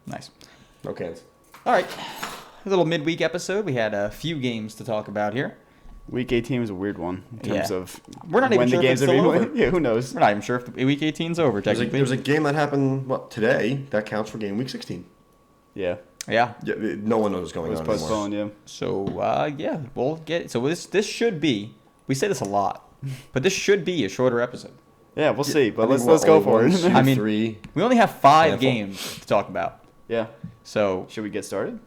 Nice. No cans. All right. A little midweek episode. We had a few games to talk about here. Week 18 is a weird one in terms of We're not even when sure the games if are it's being still played. Yeah, who knows? We're not even sure if Week 18's over, technically. There was a game that happened, today that counts for game week 16. Yeah. Yeah. No one knows what's going It was on postponed, anymore. yeah. So, we'll get it. So this should be, we say this a lot, but this should be a shorter episode. Yeah, we'll see, but I think let's go for it. I mean, 3. We only have 5 Handful. games to talk about. Yeah. So, Should we get started?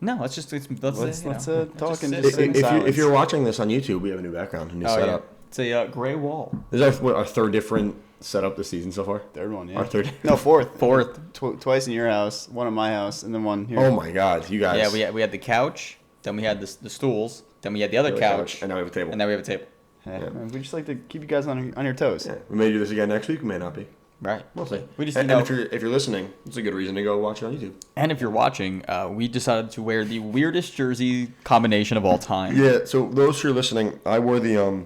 no, let's talk and Let's talk and sit. just sit in silence. If you're watching this on YouTube, we have a new background, a new setup. It's a gray wall. This is our third different setup this season so far. Third one, yeah. Our third. No, fourth. Fourth. Twice in your house, one at my house, and then one here. Oh my God, you guys. Yeah, we had the couch, then we had the stools, then we had the other couch, and now we have a table. and now we have a table. Yeah. We just like to keep you guys on your toes. Yeah. We may do this again next week. We may not be. Right. We'll see. We just And if you're listening, it's a good reason to go watch it on YouTube. And if you're watching, we decided to wear the weirdest jersey combination of all time. Yeah. So those who are listening, I wore the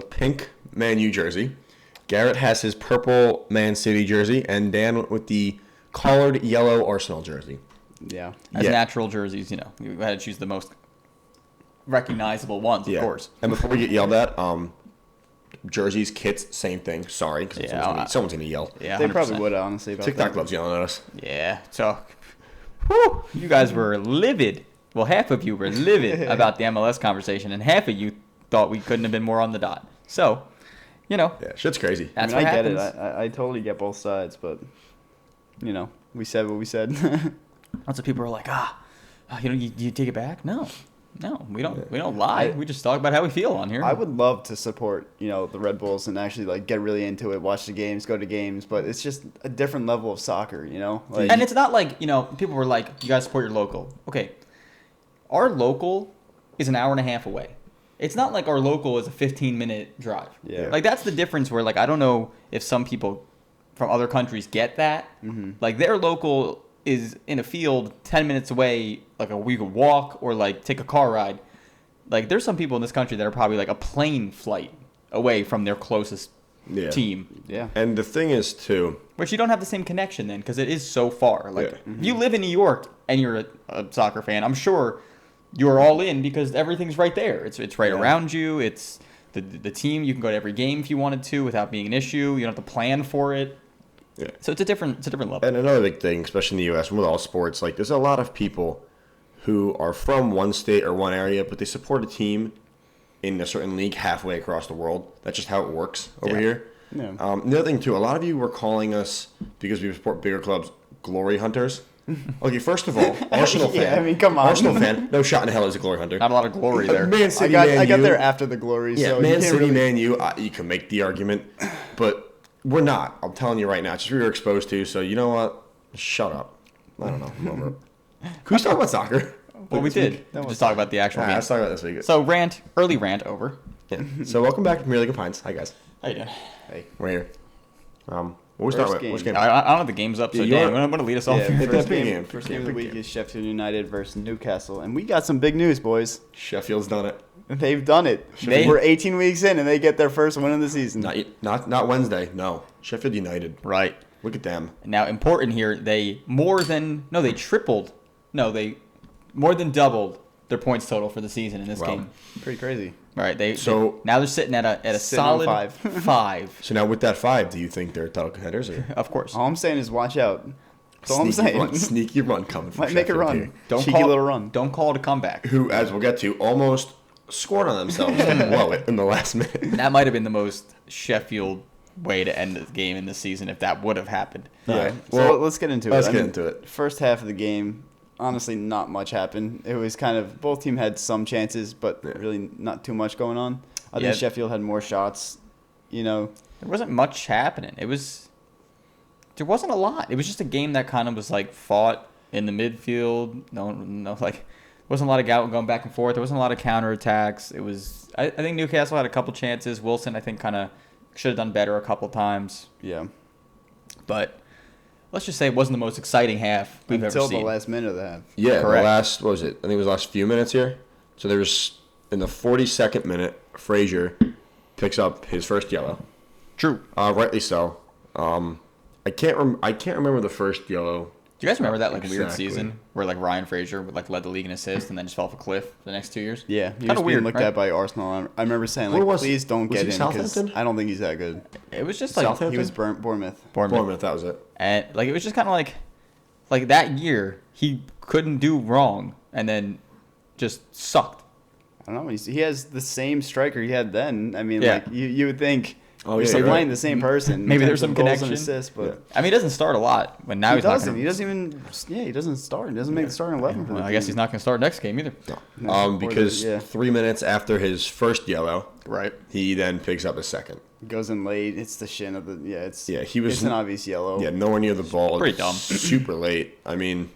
pink Man U jersey. Garrett has his purple Man City jersey, and Dan went with the collared yellow Arsenal jersey. Yeah. As natural jerseys, we had to choose the most recognizable ones, of course. And before we get yelled at, jerseys, kits, same thing. Sorry, because someone's gonna yell. Yeah, They 100%. probably would, honestly. About TikTok that. loves yelling at us. Yeah. So, you guys were livid. Well, half of you were livid about the MLS conversation, and half of you thought we couldn't have been more on the dot. So, Yeah, shit's crazy. that's I mean, what I get happens. it. I totally get both sides, but, we said what we said. Lots of people are like, you take it back? No, we don't. We don't lie. We just talk about how we feel on here. I would love to support, the Red Bulls and actually get really into it, watch the games, go to games, but it's just a different level of soccer, Like, and it's not like people were like, you guys support your local. Okay, our local is an hour and a half away. It's not like our local is a 15-minute drive. Yeah. Like that's the difference. Where I don't know if some people from other countries get that. Mm-hmm. Like their local is in a field 10 minutes away, we could walk or take a car ride. Like there's some people in this country that are probably a plane flight away from their closest team. Yeah. And the thing is too, But you don't have the same connection then because it is so far. If Mm-hmm. you live in New York and you're a soccer fan, I'm sure you're all in because everything's right there. It's right around you. It's the team. You can go to every game if you wanted to without being an issue. You don't have to plan for it. Yeah. So it's a different level. and another big thing, especially in the U.S. with all sports, there's a lot of people who are from one state or one area, but they support a team in a certain league halfway across the world. That's just how it works over here. Yeah. The other thing too, a lot of you were calling us, because we support bigger clubs, glory hunters. Okay, first of all, Arsenal fan. Yeah, I mean, come on. Arsenal fan. No shot in hell is a glory hunter. Not a lot of glory there. Man I City, got Man U. there after the glory, Yeah, so Man you can't City, really... Man U. You can make the argument, but we're not. I'm telling you right now. It's just we were exposed to. So you know what? Shut up. I don't know. I'm over it. Can we talk about soccer? Well, we did. Just talk about the actual game. Let's talk about this week. So early rant over. Yeah. So welcome back to Premier League of Pints. Hi guys. How you doing? Hey. We're here. What we start with? Which game? I don't have the games up, so Yeah, Dan, I'm going to lead us off. Yeah, Hit first that big game, game. first Yeah, game of the big week game. is Sheffield United versus Newcastle, and we got some big news, boys. Sheffield's done it. They've done it. We're 18 weeks in, and they get their first win of the season. Not Wednesday. No. Sheffield United. Right. Look at them. Now, important here, they more than doubled their points total for the season in this Wow. game. Pretty crazy. All right, So- now they're sitting at a Sitting on solid five. 5. So now with that 5, do you think they're title contenders? Or Of course. All I'm saying is watch out. That's all I'm saying. Sneaky run coming from Might make a Sheffield run. here. Cheeky little run. Don't call it a comeback. Who, as we'll get to, almost scored on themselves to blow it in the last minute. That might have been the most Sheffield way to end the game in this season if that would have happened. Yeah. So let's get into it. Let's get into it. First half of the game, honestly, not much happened. It was kind of, both teams had some chances, but really not too much going on. I think Sheffield had more shots, There wasn't much happening. There wasn't a lot. It was just a game that kind of was fought in the midfield. No, wasn't a lot of going back and forth. There wasn't a lot of counterattacks. It was. I think Newcastle had a couple chances. Wilson, I think, kind of should have done better a couple times. Yeah. But let's just say it wasn't the most exciting half we've Until ever seen. the last minute of the half. Yeah, Correct. the last, what was it? I think it was the last few minutes here. So there was, in the 42nd minute, Frazier picks up his first yellow. True. Rightly so. I can't remember the first yellow. Do you guys remember that like weird Exactly. season where like Ryan Fraser would like led the league in assists and then just fell off a cliff the next 2 years? Yeah, he Kind was of being weird. looked Right? at by Arsenal. I remember saying Where like, was- please don't was get he him because Southampton? I don't think he's that good. It was just like Southampton? He was Bournemouth. Bournemouth, that was it. and like it was just kind of like that year he couldn't do wrong and then just sucked. I don't know. He has the same striker he had then. I mean, Yeah. like you would think Oh, you're yeah, supplying you're right. the same person. Maybe in there's terms some of goals and connection. assists, but I mean, he doesn't start a lot, but now he he's not doesn't. gonna, He doesn't even. Yeah, he doesn't start. He doesn't make the starting 11 for Well, the I guess team. he's not going to start next game either. Because yeah. 3 minutes after his first yellow, Right. he then picks up his second. He goes in late. It's the shin of the. Yeah, it's. Yeah, he was- It's an obvious yellow. Yeah, nowhere near the ball. Pretty dumb. Super late. I mean,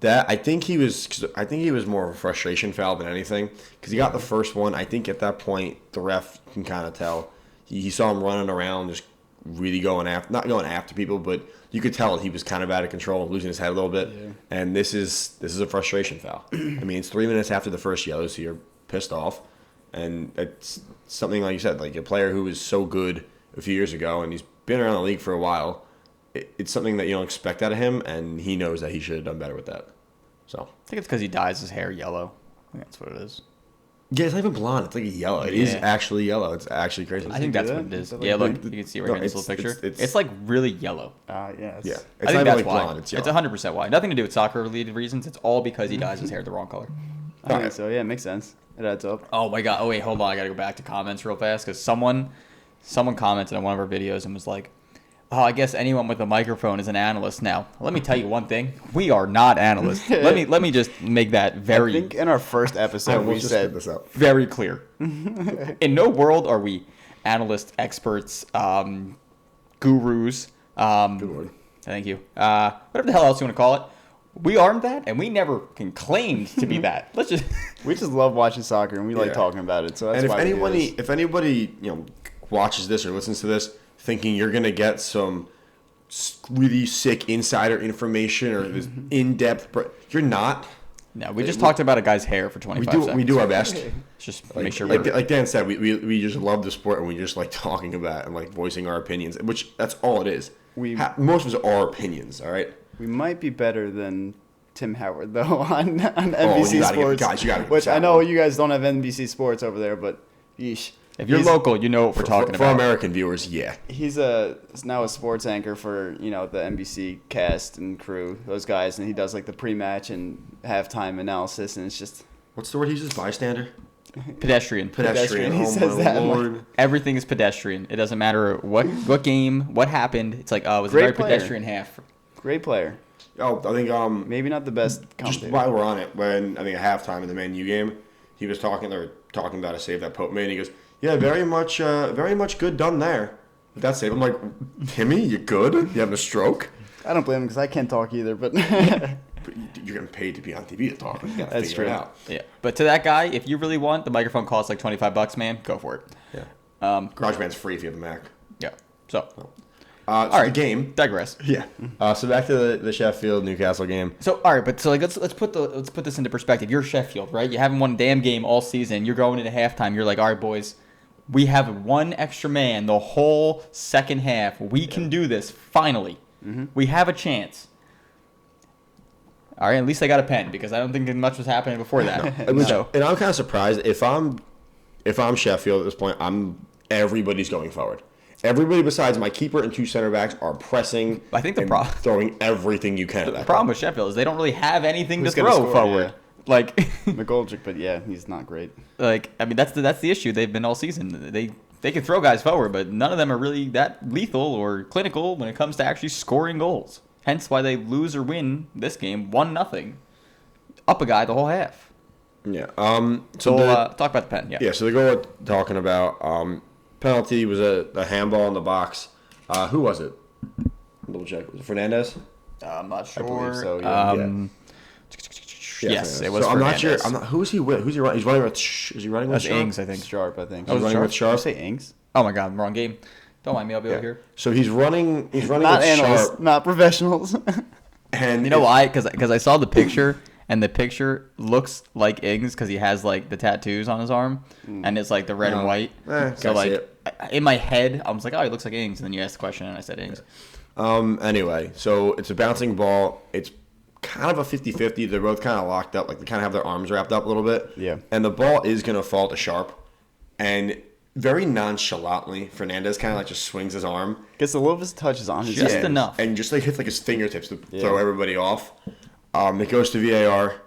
that I think he was more of a frustration foul than anything because he got the first one. I think at that point the ref can kind of tell. He saw him running around, just really not going after people, but you could tell he was kind of out of control, losing his head a little bit. Yeah. And this is a frustration foul. I mean, it's 3 minutes after the first yellow, so you're pissed off, and it's something like you said, like a player who was so good a few years ago, and he's been around the league for a while. It's something that you don't expect out of him, and he knows that he should have done better with that. So I think it's because he dyes his hair yellow. I think that's what it is. yeah, it's not even blonde. It's like a yellow. It is Yeah. actually yellow. It's actually crazy. I think do that's that? what it is. Is that Yeah, like look, green? you can see right No, here in this it's- little picture. it's- It's like really yellow. Yeah. yeah, It's, it's I not think even that's like why. blonde. It's It's yellow. 100% why. Nothing to do with soccer-related reasons. It's all because he dyes his hair the wrong color. I think so. Yeah, it makes sense. It adds up. Oh my god! Oh wait, hold on. I gotta go back to comments real fast because someone commented on one of our videos and was like, "Oh, I guess anyone with a microphone is an analyst now." Let me tell you one thing: we are not analysts. let me just make that I very think in our first I episode we almost just said did this up. very clear. In no world are we analysts, experts, gurus. Good word. Thank you. Whatever the hell else you want to call it. We aren't that, and we never can claim to be that. Let's just. we just love watching soccer and we like Yeah. talking about it. So that's And if why we do this. anybody watches this or listens to this thinking you're gonna get some really sick insider information or this in-depth, you're not. No, we just talked about a guy's hair for 25 seconds. We do our best. Let's just Like, make sure like, we're. like Dan said, we just love the sport and we just like talking about it and like voicing our opinions, which that's all it is. Most of us are opinions, all right. We might be better than Tim Howard though on NBC you gotta Sports, guys, you gotta get which this I out, know man. you guys don't have NBC Sports over there, but yeesh. If you're He's- local, you know what we're talking For about. American viewers, yeah. He's now a sports anchor for the NBC cast and crew, those guys, and he does like the pre-match and halftime analysis, and it's just What's the word he uses? Bystander. Pedestrian. Pedestrian, he Oh says my that, I'm like- lord. Everything is pedestrian. It doesn't matter what game, what happened. It's like, oh, it was Great a very player. pedestrian half. great player. Oh, I think Maybe not the best just commentator. while we're on it, when I think at halftime in the Man U game, he was talking about a save that Pope made. And he goes, "Yeah, very much good done there." With that save, I'm like, Timmy, you good? You having a stroke? I don't blame him because I can't talk either, but But you're getting paid to be on TV to talk. You gotta That's figure it true. out. Yeah. But to that guy, if you really want, the microphone costs like $25, man. Go for it. Yeah. GarageBand's free if you have a Mac. Yeah. So, So all the right. game. Digress. Yeah. So back to the Sheffield Newcastle game. So all right, but so like let's put this into perspective. You're Sheffield, right? You haven't won a damn game all season. You're going into halftime. You're like, all right, boys, we have one extra man the whole second half. We can do this. Finally, we have a chance. All right, at least I got a pen because I don't think much was happening before that. So And I'm kind of surprised if I'm Sheffield at this point. Everybody's going forward. Everybody besides my keeper and two center backs are pressing. I think the and throwing everything you can at the that. problem with Sheffield is they don't really have anything Who's to gonna throw score, forward. yeah. Like, McGoldrick, but yeah, he's not great. I mean that's the issue they've been all season. They can throw guys forward, but none of them are really that lethal or clinical when it comes to actually scoring goals. Hence why they lose or win this game 1-0, up a guy the whole half. Yeah. So the- talk about the pen. Yeah. Yeah, so the goal we're talking about, penalty was a handball in the box. Who was it? Double check. Was it Fernandez? I'm not sure. believe so, yeah. Yes, Fernandez. it was. So I'm not sure. Fernandez. Who's he with? Who's he running? He's running with. Is he running with That's Sharp? Ings, I think. Sharp, I think. Oh, He's was it running with Did you Sharp. say Ings? Oh my God, wrong game. Don't mind me. I'll be over Yeah. here. So he's running. He's running Not with analysts, Sharp. not professionals. And You know why? Because I saw the picture, and the picture looks like Ings because he has like the tattoos on his arm, and it's like the red and white. I So see like it. in my head, I was like, oh, he looks like Ings, and then you asked the question, and I said Ings. Anyway, so it's a bouncing ball. It's kind of a 50-50. They're both kind of locked up. Like, they kind of have their arms wrapped up a little bit. Yeah. And the ball is going to fall to Sharp. And very nonchalantly, Fernandez kind of like just swings his arm. Gets a little of his touches on his Just hands. enough. And just like hits like his fingertips to throw everybody off. It goes to VAR.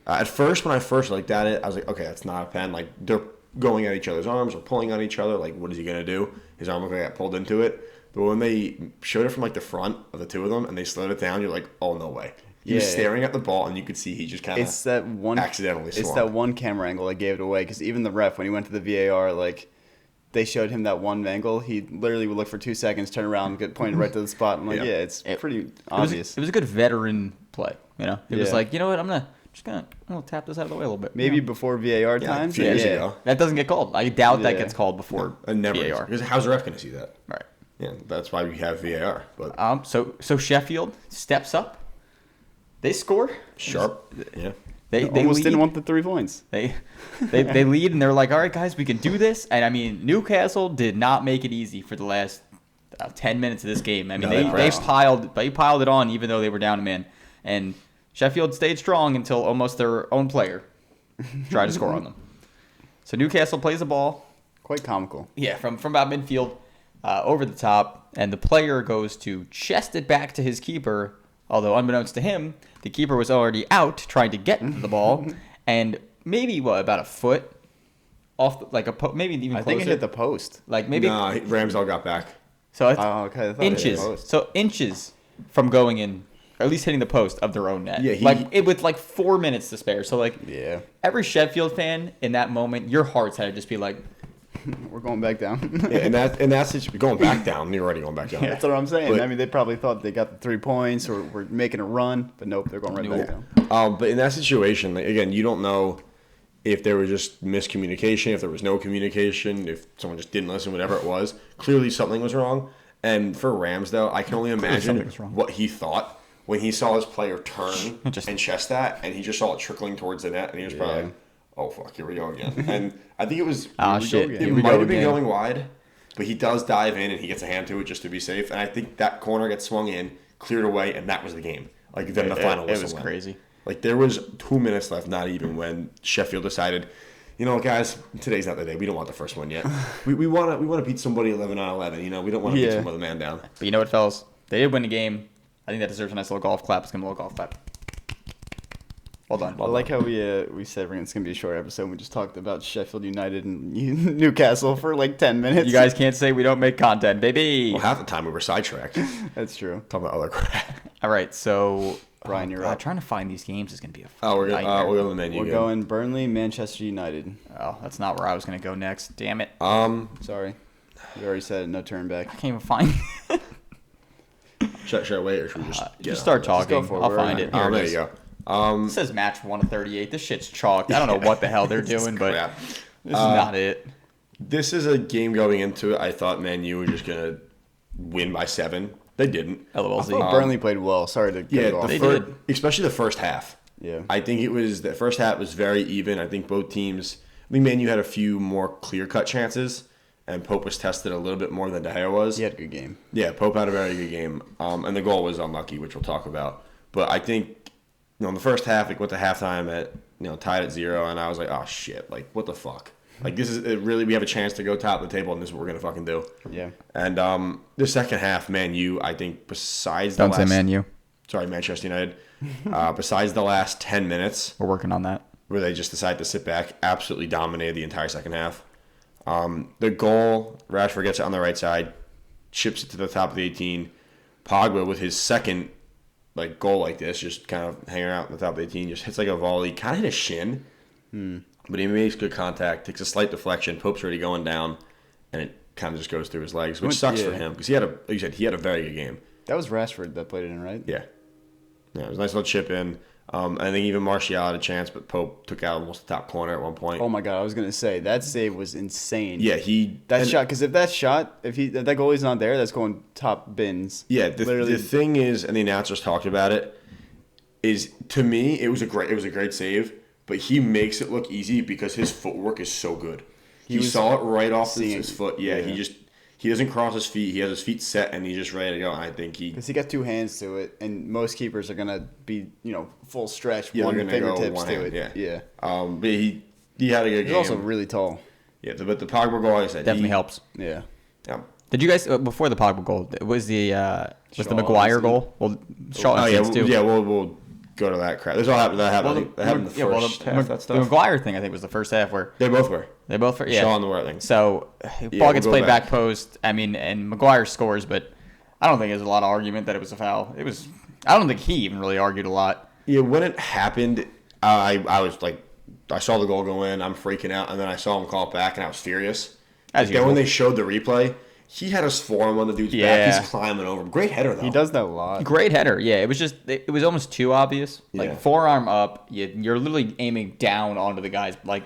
At first, when I first looked at it, I was like, okay, that's not a pen. Like, they're going at each other's arms or pulling on each other. Like, what is he going to do? His arm looked like got pulled into it. But when they showed it from like the front of the two of them and they slowed it down, you're like, oh, no way. He was staring at the ball, and you could see he just kind of accidentally swung. It's that one camera angle that gave it away, because even the ref, when he went to the VAR, like, they showed him that one angle. He literally would look for 2 seconds, turn around, get pointed right to the spot. I'm like, it's pretty obvious. It was a good veteran play, you know? It was like, you know what, I'm going to tap this out of the way a little bit. Maybe before VAR times? Years ago. That doesn't get called. I doubt that gets called before Never. VAR. Because how's the ref going to see that? Right. Yeah, that's why we have VAR. But So Sheffield steps up. They score. Sharp. Yeah. They almost didn't want the 3 points. They lead, and they're like, all right, guys, we can do this. And, I mean, Newcastle did not make it easy for the last 10 minutes of this game. I mean, they piled it on even though they were down a man. And Sheffield stayed strong until almost their own player tried to score on them. So Newcastle plays the ball. Quite comical. Yeah, from about midfield over the top. And the player goes to chest it back to his keeper. Although, unbeknownst to him, the keeper was already out trying to get to the ball, and maybe about a foot off, maybe even closer. I think it hit the post. Like maybe. Nah, Ramsdale got back. So it's okay. I thought inches. It hit the post. So inches from going in, or at least hitting the post of their own net. Yeah, with 4 minutes to spare. So every Sheffield fan in that moment, your hearts had to just be like, we're going back down. Yeah, and that's going back down. You're already going back down. That's what I'm saying. But, I mean, they probably thought they got the 3 points or were making a run, but nope, they're going right back down. But in that situation, again, you don't know if there was just miscommunication, if there was no communication, if someone just didn't listen, whatever it was. Clearly, something was wrong. And for Ramsdale, I can only imagine what he thought when he saw his player turn and chest that, and he just saw it trickling towards the net, and he was probably like, oh, fuck, here we go again. And I think it was... It might have been going wide, but he does dive in, and he gets a hand to it just to be safe. And I think that corner gets swung in, cleared away, and that was the game. Like, then the final whistle went. Crazy. Like, there was 2 minutes left, not even, when Sheffield decided, you know, guys, today's not the day. We don't want the first one yet. we want to beat somebody 11-on-11. You know, we don't want to beat some other man down. But you know what, fellas? They did win the game. I think that deserves a nice little golf clap. Let's give them a little golf clap. Well done. I like how we said it's going to be a short episode. We just talked about Sheffield United and Newcastle for 10 minutes. You guys can't say we don't make content, baby. Well, half the time we were sidetracked. That's true. Talking about other crap. All right, so... Brian, you're up. Trying to find these games is going to be we're going to the menu. We're going Burnley, Manchester United. Oh, that's not where I was going to go next. Damn it. Sorry. You already said it, no turn back. I can't even find it. Should I wait, or should we just start talking? Just go for it. I'll find it. Oh, there you go. It says match 138. This shit's chalked. I don't know what the hell they're doing, but this is not it. This is a game going into it. I thought Man U were just going to win by 7. They didn't. LOLZ. Burnley played well. Sorry to cut you off. they did. Especially the first half. Yeah. I think the first half was very even. I think both teams, Man U had a few more clear-cut chances, and Pope was tested a little bit more than De Gea was. He had a good game. Yeah, Pope had a very good game. And the goal was unlucky, which we'll talk about. But I think, in the first half, it went to halftime at, tied at 0, and I was like, oh, shit. What the fuck? This is really, we have a chance to go top of the table, and this is what we're going to fucking do. Yeah. And the second half, Man U, I think, besides Don't say Man U. Sorry, Manchester United. Besides the last 10 minutes. We're working on that. Where they just decided to sit back, absolutely dominated the entire second half. The goal, Rashford gets it on the right side, chips it to the top of the 18. Pogba, with his second goal like this, just kind of hanging out on the top of the 18, just hits a volley, kind of hit a shin. But he makes good contact, takes a slight deflection. Pope's already going down, and it kind of just goes through his legs, which sucks for him because he had a very good game. That was Rashford that played it in, right? Yeah, it was a nice little chip in. I think even Martial had a chance, but Pope took out almost the top corner at one point. Oh my god, I was gonna say that save was insane. Yeah, shot, because if that goalie's not there, that's going top bins. Yeah, the thing is, and the announcers talked about it, is to me it was a great save. But he makes it look easy because his footwork is so good. He saw it right off his foot. Yeah, he doesn't cross his feet. He has his feet set, and he's just ready to go. And I think because he got two hands to it, and most keepers are gonna be full stretch, they're one gonna fingertips go one to hand, it. Yeah. But he had a good He's game. also really tall. Yeah, but the Pogba goal, like I said, Definitely helps. Yeah. Yeah. Did you guys before the Pogba goal? Was the Shaw Maguire incident. goal? Well, Shaw Oh incidents too. yeah. We'll go to that crap. This all happened. That happened in the first half. That the stuff. Maguire thing I think was the first half where They both were. yeah. Shaw and the Ware thing. So ball we'll gets go played back. back post. I mean, and Maguire scores, but I don't think there's a lot of argument that it was a foul. It was. I don't think he even really argued a lot. Yeah, when it happened, I was like, I saw the goal go in. I'm freaking out, and then I saw him call it back, and I was furious. As Then usual. when they showed the replay, he had his forearm on the dude's Yeah. back. He's climbing over him. Great header though. He does that a lot. Great header. Yeah, it was just it was almost too obvious. Like Yeah. forearm up, you're literally aiming down onto the guy's like.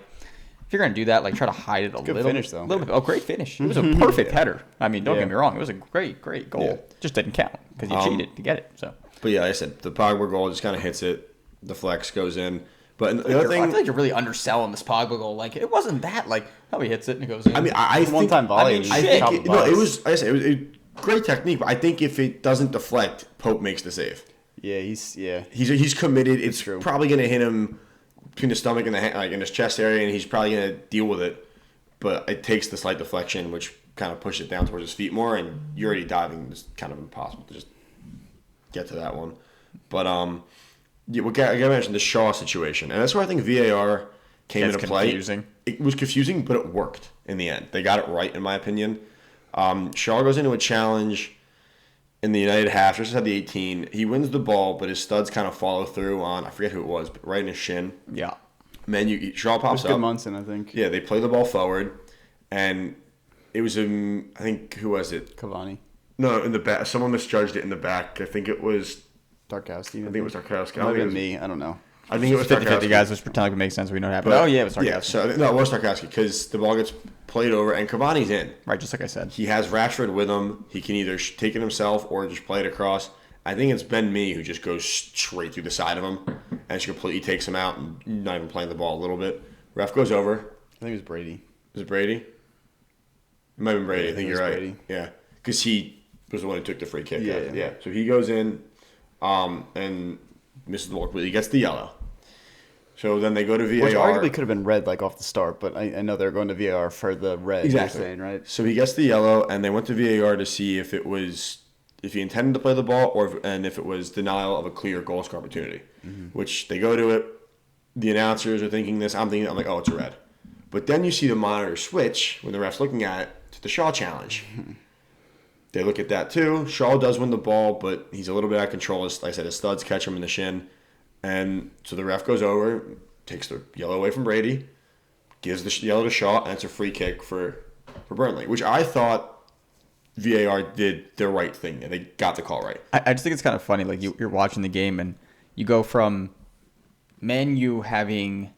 If you're gonna do that, like try to hide it a Good little. finish, though. Little bit. Oh, great finish! It was a perfect header. I mean, don't Yeah. get me wrong. It was a great goal. Yeah. Just didn't count because you cheated to get it. So. But yeah, like I said, the Pogba goal just kind of hits it. The flex goes in. But the other I thing, feel like you're really underselling this Pogba goal. Like it wasn't that. Like how he hits it and it goes in. I mean, I think One-time volley. I mean, I shit. think Top it, of no, it box. was. Like I said, it was great technique. But I think if it doesn't deflect, Pope makes the save. Yeah, he's He's committed. It's true. probably going to hit him between the stomach and the like in his chest area, and he's probably going to deal with it. But it takes the slight deflection, which kind of pushes it down towards his feet more, and you're already diving. It's kind of impossible to just get to that one. But yeah, I got to mention the Shaw situation, and that's where I think VAR came That's into play. confusing. It was confusing, but it worked in the end. They got it right, in my opinion. Shaw goes into a challenge in the United half, just at the 18. He wins the ball, but his studs kind of follow through on, I forget who it was, but right in his shin. yeah. Shaw pops good up. Munson, I think. Yeah, they play the ball forward, and it was I think who was it? Cavani, No, in the back. Someone misjudged it in the back. I think it was. Tarkowski. I think it was Tarkowski. Might have been me. I don't know. I think it was 50-50 Tarkowski. guys. Let's pretend like it makes sense. We know what happened. But- Oh yeah, it was Tarkowski. Yeah, so no, it was Tarkowski because the ball gets played over and Cavani's in. Right, just like I said. He has Rashford with him. He can either take it himself or just play it across. I think it's Ben Mee who just goes straight through the side of him and just completely takes him out and not even playing the ball a little bit. Ref goes over. I think it was Brady. Was it Brady? It might have been Brady. I think it you're was right. Brady. Yeah, because he was the one who took the free kick. Yeah. Yeah. So he goes in and misses the ball completely. He gets the yellow. So then they go to VAR. Which arguably could have been red like off the start, but I know they're going to VAR for the red. Exactly. You're saying, right? So he gets the yellow, and they went to VAR to see if he intended to play the ball, and if it was denial of a clear goal score opportunity. Which they go to it. The announcers are thinking this. I'm like, oh, it's a red. But then you see the monitor switch when the ref's looking at it to the Shaw challenge. They look at that too. Shaw does win the ball, but he's a little bit out of control. Like I said, his studs catch him in the shin. And so the ref goes over, takes the yellow away from Brady, gives the yellow to Shaw, and it's a free kick for Burnley, which I thought VAR did the right thing, and they got the call right. I just think it's kind of funny. Like you're watching the game and you go from Man U having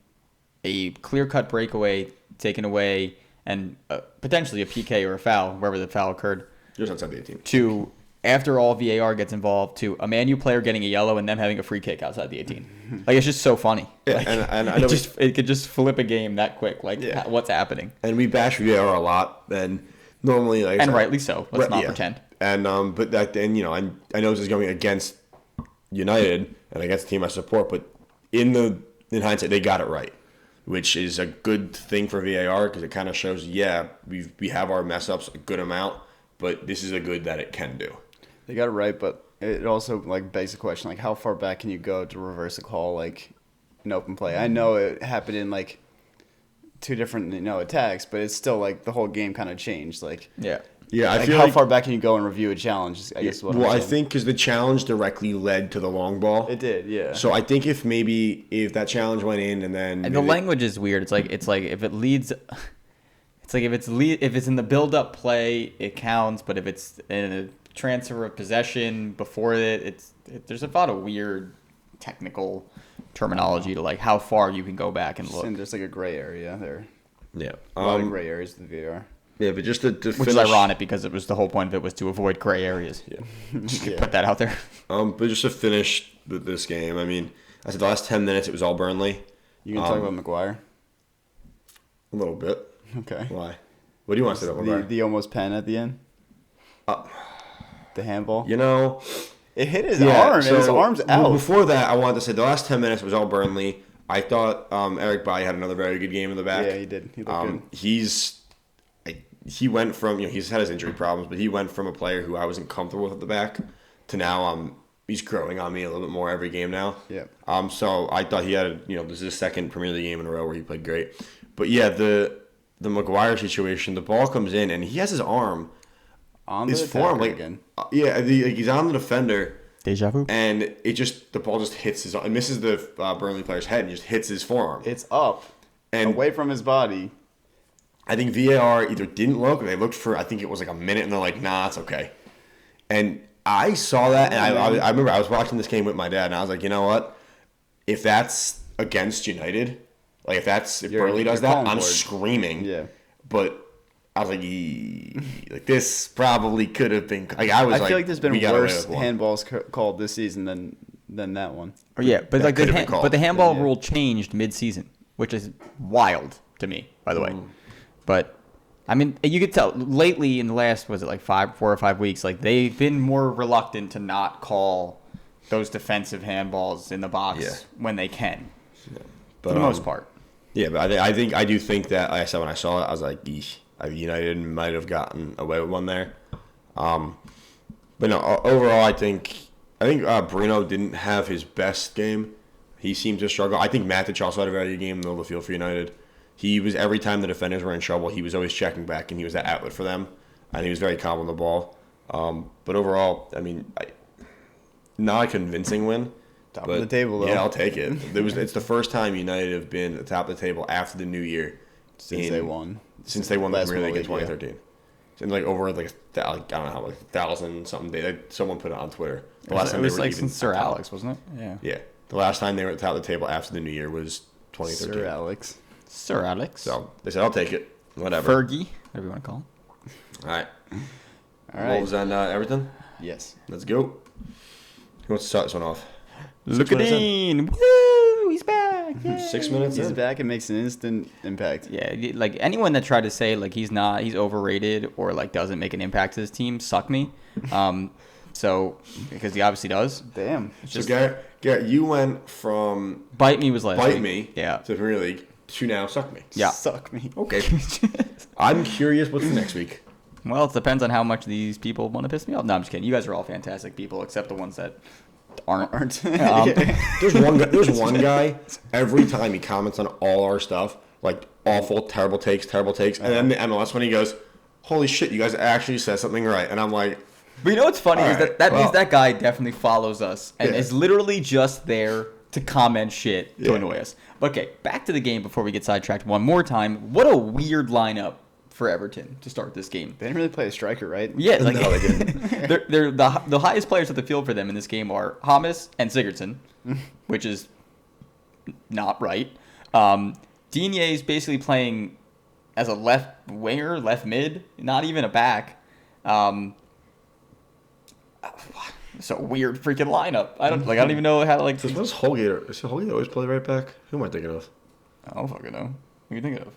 a clear-cut breakaway taken away and potentially a PK or a foul, wherever the foul occurred, Just outside the 18. to after all VAR gets involved, to a Man U player getting a yellow and them having a free kick outside the 18. Like it's just so funny. Yeah, Like, and I know it could just flip a game that quick. Like Yeah. what's happening? and we bash VAR a lot, and normally, like I And said- rightly so. Let's not yeah. pretend. And but that then I know this is going against United and against the team I support, but in hindsight they got it right, which is a good thing for VAR because it kind of shows we have our mess ups a good amount, but this is a good that it can do. They got it right, but it also like begs the question, like how far back can you go to reverse a call like in open play? I know it happened in like two different attacks, but it's still like the whole game kind of changed. Like Yeah. Yeah, I like feel how like far back can you go and review a challenge? I guess is what I'm I saying. think because the challenge directly led to the long ball. It did, yeah. So I think if that challenge went in and then And the language is weird. It's like if it leads, it's like if it's in the build up play, it counts. But if it's in a transfer of possession before it, there's a lot of weird technical terminology to like how far you can go back and look. And there's like a gray area there. yeah, A lot of gray areas in the VAR. yeah, but just to Which finish, is ironic because it was the whole point of it was to avoid gray areas. Yeah. Yeah. Put that out there. But just to finish this game, I mean, I said the last 10 minutes it was all Burnley. You gonna talk about Maguire? A little bit. Okay. Why? What do you want to say about Maguire? The almost pen at the end. The handball. You know, It hit his arm, and his arm's out. Before that, I wanted to say the last 10 minutes was all Burnley. I thought Eric Bailly had another very good game in the back. Yeah, he did. He looked good. He went from, he's had his injury problems, but he went from a player who I wasn't comfortable with at the back to now he's growing on me a little bit more every game now. Yeah. So I thought he had, this is his second Premier League game in a row where he played great. But yeah, the Maguire situation, the ball comes in and he has his arm, On his the form, again. he's on the defender. Deja vu. And the ball just hits it misses the Burnley player's head and just hits his forearm. It's up And away from his body. I think VAR either didn't look or they looked for, I think it was like a minute and they're like, nah, it's okay. And I saw that and I remember I was watching this game with my dad and I was like, you know what? If that's against United, like if Burnley does that, I'm screaming. Yeah. But I was like this probably could have been. Like I feel like there's been worse handballs called this season than that one. Oh, yeah, but like the handball Yeah. rule changed mid-season, which is wild to me, by the way. But I mean, you could tell lately in the last 4 or 5 weeks, like they've been more reluctant to not call those defensive handballs in the box when they can, for the most part. Yeah, but I do think that, like I said, when I saw it, I was like, eesh. United might have gotten away with one there. But no, overall, I think Bruno didn't have his best game. He seemed to struggle. I think Matic also had a very good game in the middle of the field for United. He was, every time the defenders were in trouble, he was always checking back, and he was that outlet for them. And he was very calm on the ball. But overall, I mean, not a convincing win. Top of the table, though. Yeah, I'll take it. It's the first time United have been at the top of the table after the new year. Since they won. Since they won the Premier League in League, 2013. And like over I don't know how, 1,000 something. Someone put it on Twitter. The last time it was they were like since Sir Alex, wasn't it? Yeah. Yeah. The last time they were at the top of the table after the new year was 2013. Sir Alex. So they said, I'll take it. Whatever. Fergie, whatever you want to call him. All right. All right. Wolves on Everton? Yes. Let's go. Who wants to start this one off? Look at him. Woo! He's back. Yay. 6 minutes He's in. back and makes an instant impact. Yeah, like anyone that tried to say like he's overrated or like doesn't make an impact to his team, suck me. So because he obviously does. Damn. So Garrett, you went from Bite me was last Bite week. Me Yeah. to the Premier League to now Suck Me. Yeah. Suck me. Okay. I'm curious what's the next week. Well, it depends on how much these people want to piss me off. No, I'm just kidding. You guys are all fantastic people, except the ones that aren't. There's one guy every time he comments on all our stuff, like awful, terrible takes, and then the MLS when he goes, "Holy shit, you guys actually said something right," and I'm like, But you know what's funny is right, that means that guy definitely follows us and Yeah. is literally just there to comment shit to Yeah. annoy us. Okay, back to the game before we get sidetracked one more time. What a weird lineup for Everton to start this game. They didn't really play a striker, right? Yeah, like No, they didn't. they're the highest players at the field for them in this game are Hamas and Sigurdsson, which is not right. Digne is basically playing as a left winger, left mid, not even a back. It's a weird freaking lineup. I don't even know how to like. "What is Holgate? Does Holgate always play right back? Who am I thinking of? I don't fucking know. What are you thinking of?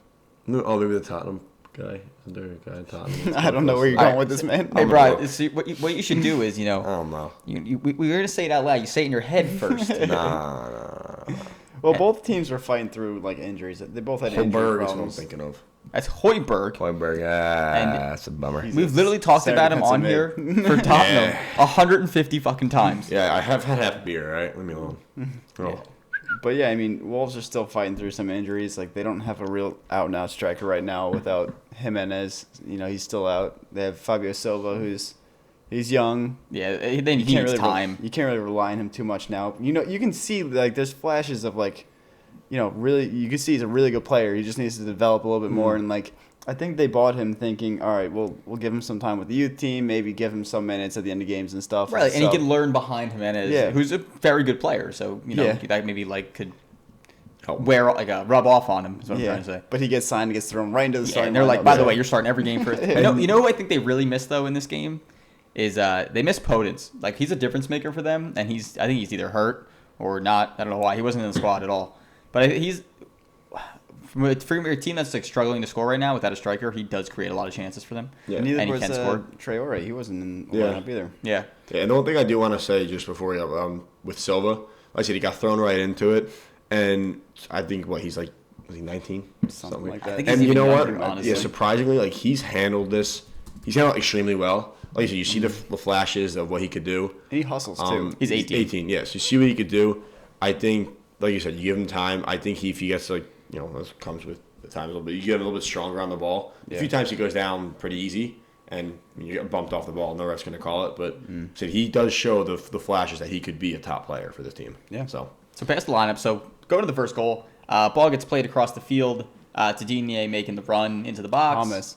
No, oh, maybe the Tottenham guy. Is there a guy in Tottenham? I don't know where you're going with this, man. Hey, Brian, what you should do is, I don't know. we were gonna say it out loud. You say it in your head first. Nah. Well, both teams were fighting through like injuries. They both had injury Holberg is what I'm problems. thinking of. That's Hoiberg. Holberg, And that's a bummer. We've literally talked Center about him on defensive here for Tottenham Yeah. 150 fucking times. Yeah, I have had half a beer, right? Leave me alone. Oh. But yeah, I mean, Wolves are still fighting through some injuries. Like they don't have a real out-and-out striker right now without Jimenez. You know, he's still out. They have Fabio Silva, he's young. Yeah, then he needs time. You can't really rely on him too much now. You know, you can see like there's flashes of like, you know, really you can see he's a really good player. He just needs to develop a little bit more. And like I think they bought him thinking, all right, we'll give him some time with the youth team, maybe give him some minutes at the end of games and stuff. Right, and he can learn behind Jimenez, who's a very good player. So that maybe like could wear like rub off on him. Is what I'm trying to say. But he gets signed and gets thrown right into the starting. And they're like, lineup. by the way, you're starting every game first. You know who I think they really missed though in this game is they missed Podence. Like he's a difference maker for them, and I think he's either hurt or not. I don't know why he wasn't in the squad at all. But he's for a team that's like struggling to score right now without a striker, he does create a lot of chances for them. Yeah. Neither And he was can score. Traore. He wasn't in the Yeah. lineup either. Yeah. Yeah, and the one thing I do want to say just before we with Silva, like I said, he got thrown right into it, and I think he's like, was he 19? Something like that. I think And he's you know even what? younger, honestly. Yeah, surprisingly, like he's handled extremely well. Like you said, you see the flashes of what he could do. And he hustles too. He's 18. 18, yes. You see what he could do. I think, like you said, you give him time. I think if he gets this comes with the time a little bit. You get him a little bit stronger on the ball. Yeah. A few times he goes down pretty easy, and you get bumped off the ball. No ref's going to call it, but said he does show the flashes that he could be a top player for this team. Yeah. So past the lineup. So go to the first goal. Ball gets played across the field to Digne making the run into the box. Hamas.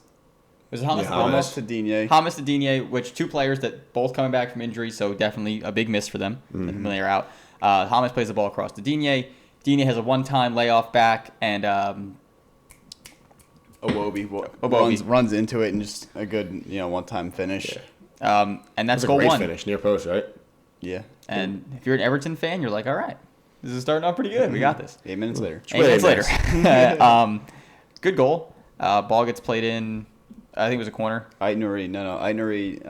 Was it Hamas? Yeah, Hamas to Digne. Hamas to Digne, which two players that both coming back from injury, so definitely a big miss for them when they're out. Hamas plays the ball across to Digne. Digne has a one-time layoff back, and Iwobi runs into it and just a good one-time finish. Yeah. and that's That's a goal great one. finish, near post, right? Yeah. And if you're an Everton fan, you're like, all right, this is starting off pretty good. We got this. 8 minutes later. 8 minutes Really later. Good goal. Ball gets played in. I think it was a corner. Aït-Nouri. No. Aït-Nouri,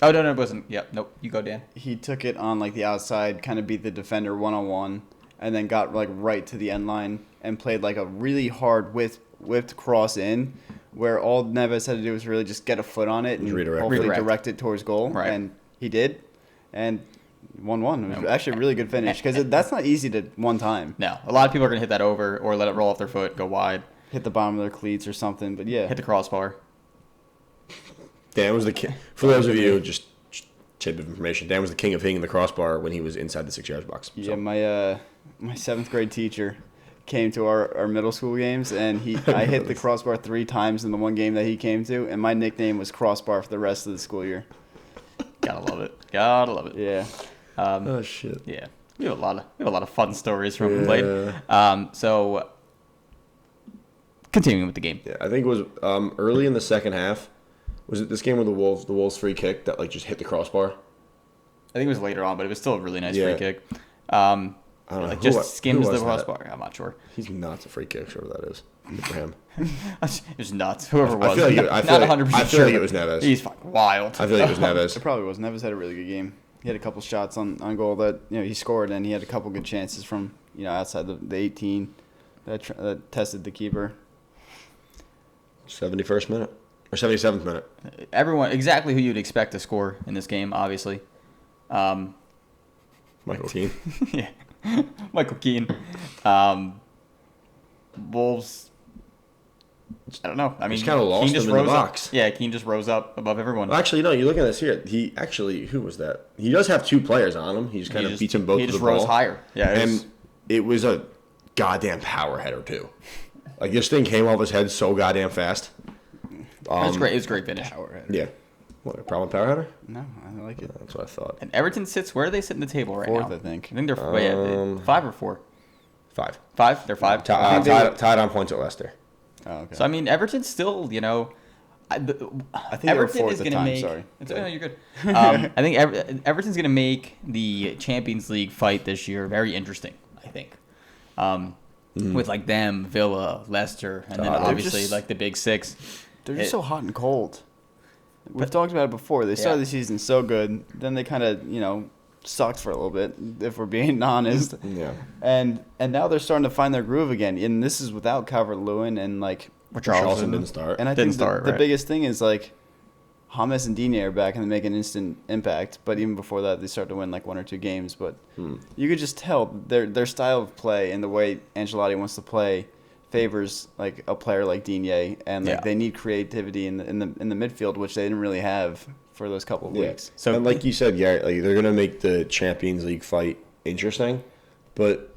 Oh, no, it wasn't. Yep. Nope. You go, Dan. he took it on like the outside, kind of beat the defender one-on-one, and then got like right to the end line and played like a really hard whipped cross in, where all Neves had to do was really just get a foot on it and hopefully direct it towards goal. Right. And he did. And 1-1. It was actually a really good finish because that's not easy to one time. No. A lot of people are going to hit that over or let it roll off their foot, go wide, Hit the bottom of their cleats or something. But yeah. hit the crossbar. Dan was the king. For those of you, just tip of information, Dan was the king of hitting the crossbar when he was inside the 6-yard box. Yeah, my 7th grade teacher came to our middle school games, and I hit the crossbar 3 times in the one game that he came to, and my nickname was Crossbar for the rest of the school year. Gotta love it. Gotta love it. Yeah. Oh shit. Yeah. We have a lot of fun stories from when we played. So continuing with the game. Yeah, I think it was early in the second half. Was it this game with the Wolves free kick that like just hit the crossbar? I think it was later on, but it was still a really nice Yeah. free kick. I don't know. Like Who just skims the was that? crossbar. I'm not sure. He's nuts a free kick, whatever that is. Good for him. It was nuts. Whoever it I was. feel like it- I feel not like- 100% I feel sure. like it but was Neves. He's fucking wild. I feel like it was Neves. It probably was. Neves had a really good game. He had a couple shots on goal that he scored, and he had a couple good chances from outside the 18 that tested the keeper. 71st minute or 77th minute. Everyone, exactly who you'd expect to score in this game, obviously. Michael Keane. Yeah. Michael Keane. Wolves. I don't know. I mean, Just kinda lost Keane just them in the rose up. box. Yeah, Keane just rose up above everyone. Well, actually, no. You look at this here. He actually, who was that? He does have 2 players on him. He just kind of beats them both. He to just the rose ball. higher. Yeah, And it was a goddamn power header too. Like this thing came off his head so goddamn fast. it was great. It was a great finish. Yeah. What, a problem with power header? No, I like it. That's what I thought. And Everton sits. Where do they sit in the table right now? 4th, I think. I think they're 5 or 4. 5. 5. They're 5. Tied on points at Leicester. Oh, okay. So I mean, Everton's still, I think they were Everton 4th is at going the to time. make. Sorry. No, you're good. I think Everton's going to make the Champions League fight this year very interesting. I think, with like them, Villa, Leicester, and then Tottenham. obviously just- like the big 6. They're just It- so hot and cold. We've talked about it before. They started the season so good, then they kind of sucked for a little bit, if we're being honest. Yeah. And now they're starting to find their groove again. And this is without Calvert-Lewin and like Charleston didn't start. And I Didn't think start, the right. biggest thing is like James and Digne are back and they make an instant impact. But even before that, they start to win like 1 or 2 games. But you could just tell their style of play and the way Ancelotti wants to play favors like a player like Digne, and like they need creativity in the midfield, which they didn't really have for those couple of weeks. So, and like you said, Garrett, like they're gonna make the Champions League fight interesting, but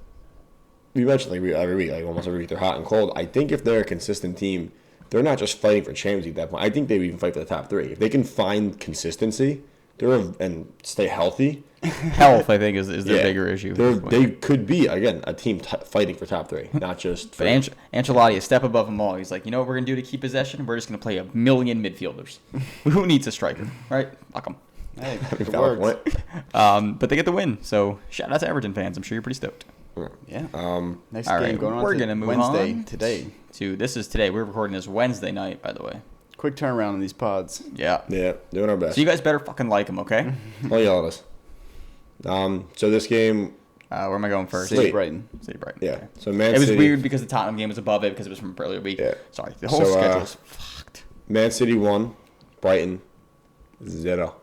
we mentioned like every week, like almost every week, they're hot and cold. I think if they're a consistent team, they're not just fighting for Champions League at that point. I think they would even fight for the top 3 if they can find consistency. And stay healthy. Health, I think, is their bigger issue. They could be again a team fighting for top 3, not just. But Ancelotti, a step above them all. He's like, what we're gonna do to keep possession? We're just gonna play 1,000,000 midfielders. Who needs a striker, right? Fuck 'em. Hey, it Valid worked. point. But they get the win. So shout out to Everton fans. I'm sure you're pretty stoked. Yeah. Next all game right, going on we're gonna move Wednesday on today. This is today. We're recording this Wednesday night, by the way. Quick turnaround on these pods. Yeah. Yeah, doing our best. So you guys better fucking like them, okay? I'll yell at us. So this game, Where am I going first? City Brighton. City Brighton. yeah. Okay. So Man It was City, weird because the Tottenham game was above it because it was from earlier week. Yeah. Sorry, the whole So, schedule is fucked. Man City 1, Brighton 0.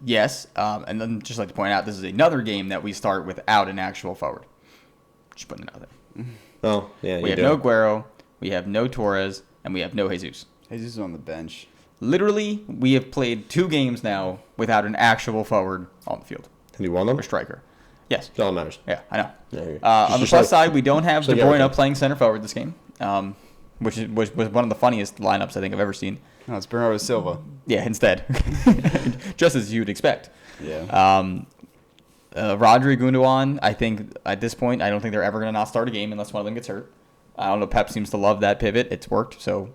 Yes, and then just like to point out, this is another game that we start without an actual forward. Just putting it out there. Oh, yeah, We have no Guerrero, we have no Torres, and we have no Jesus. Jesus is on the bench. Literally, we have played 2 games now without an actual forward on the field Have you won them? or striker. Yes. That's all that matters. Yeah, I know. Yeah, On the plus side, we don't have De like Bruyne everything. playing center forward this game, which was one of the funniest lineups I think I've ever seen. No, it's Bernardo Silva. Yeah, instead. Just as you'd expect. Yeah. Rodri, Gundogan, I think at this point, I don't think they're ever going to not start a game unless one of them gets hurt. I don't know. Pep seems to love that pivot. It's worked. So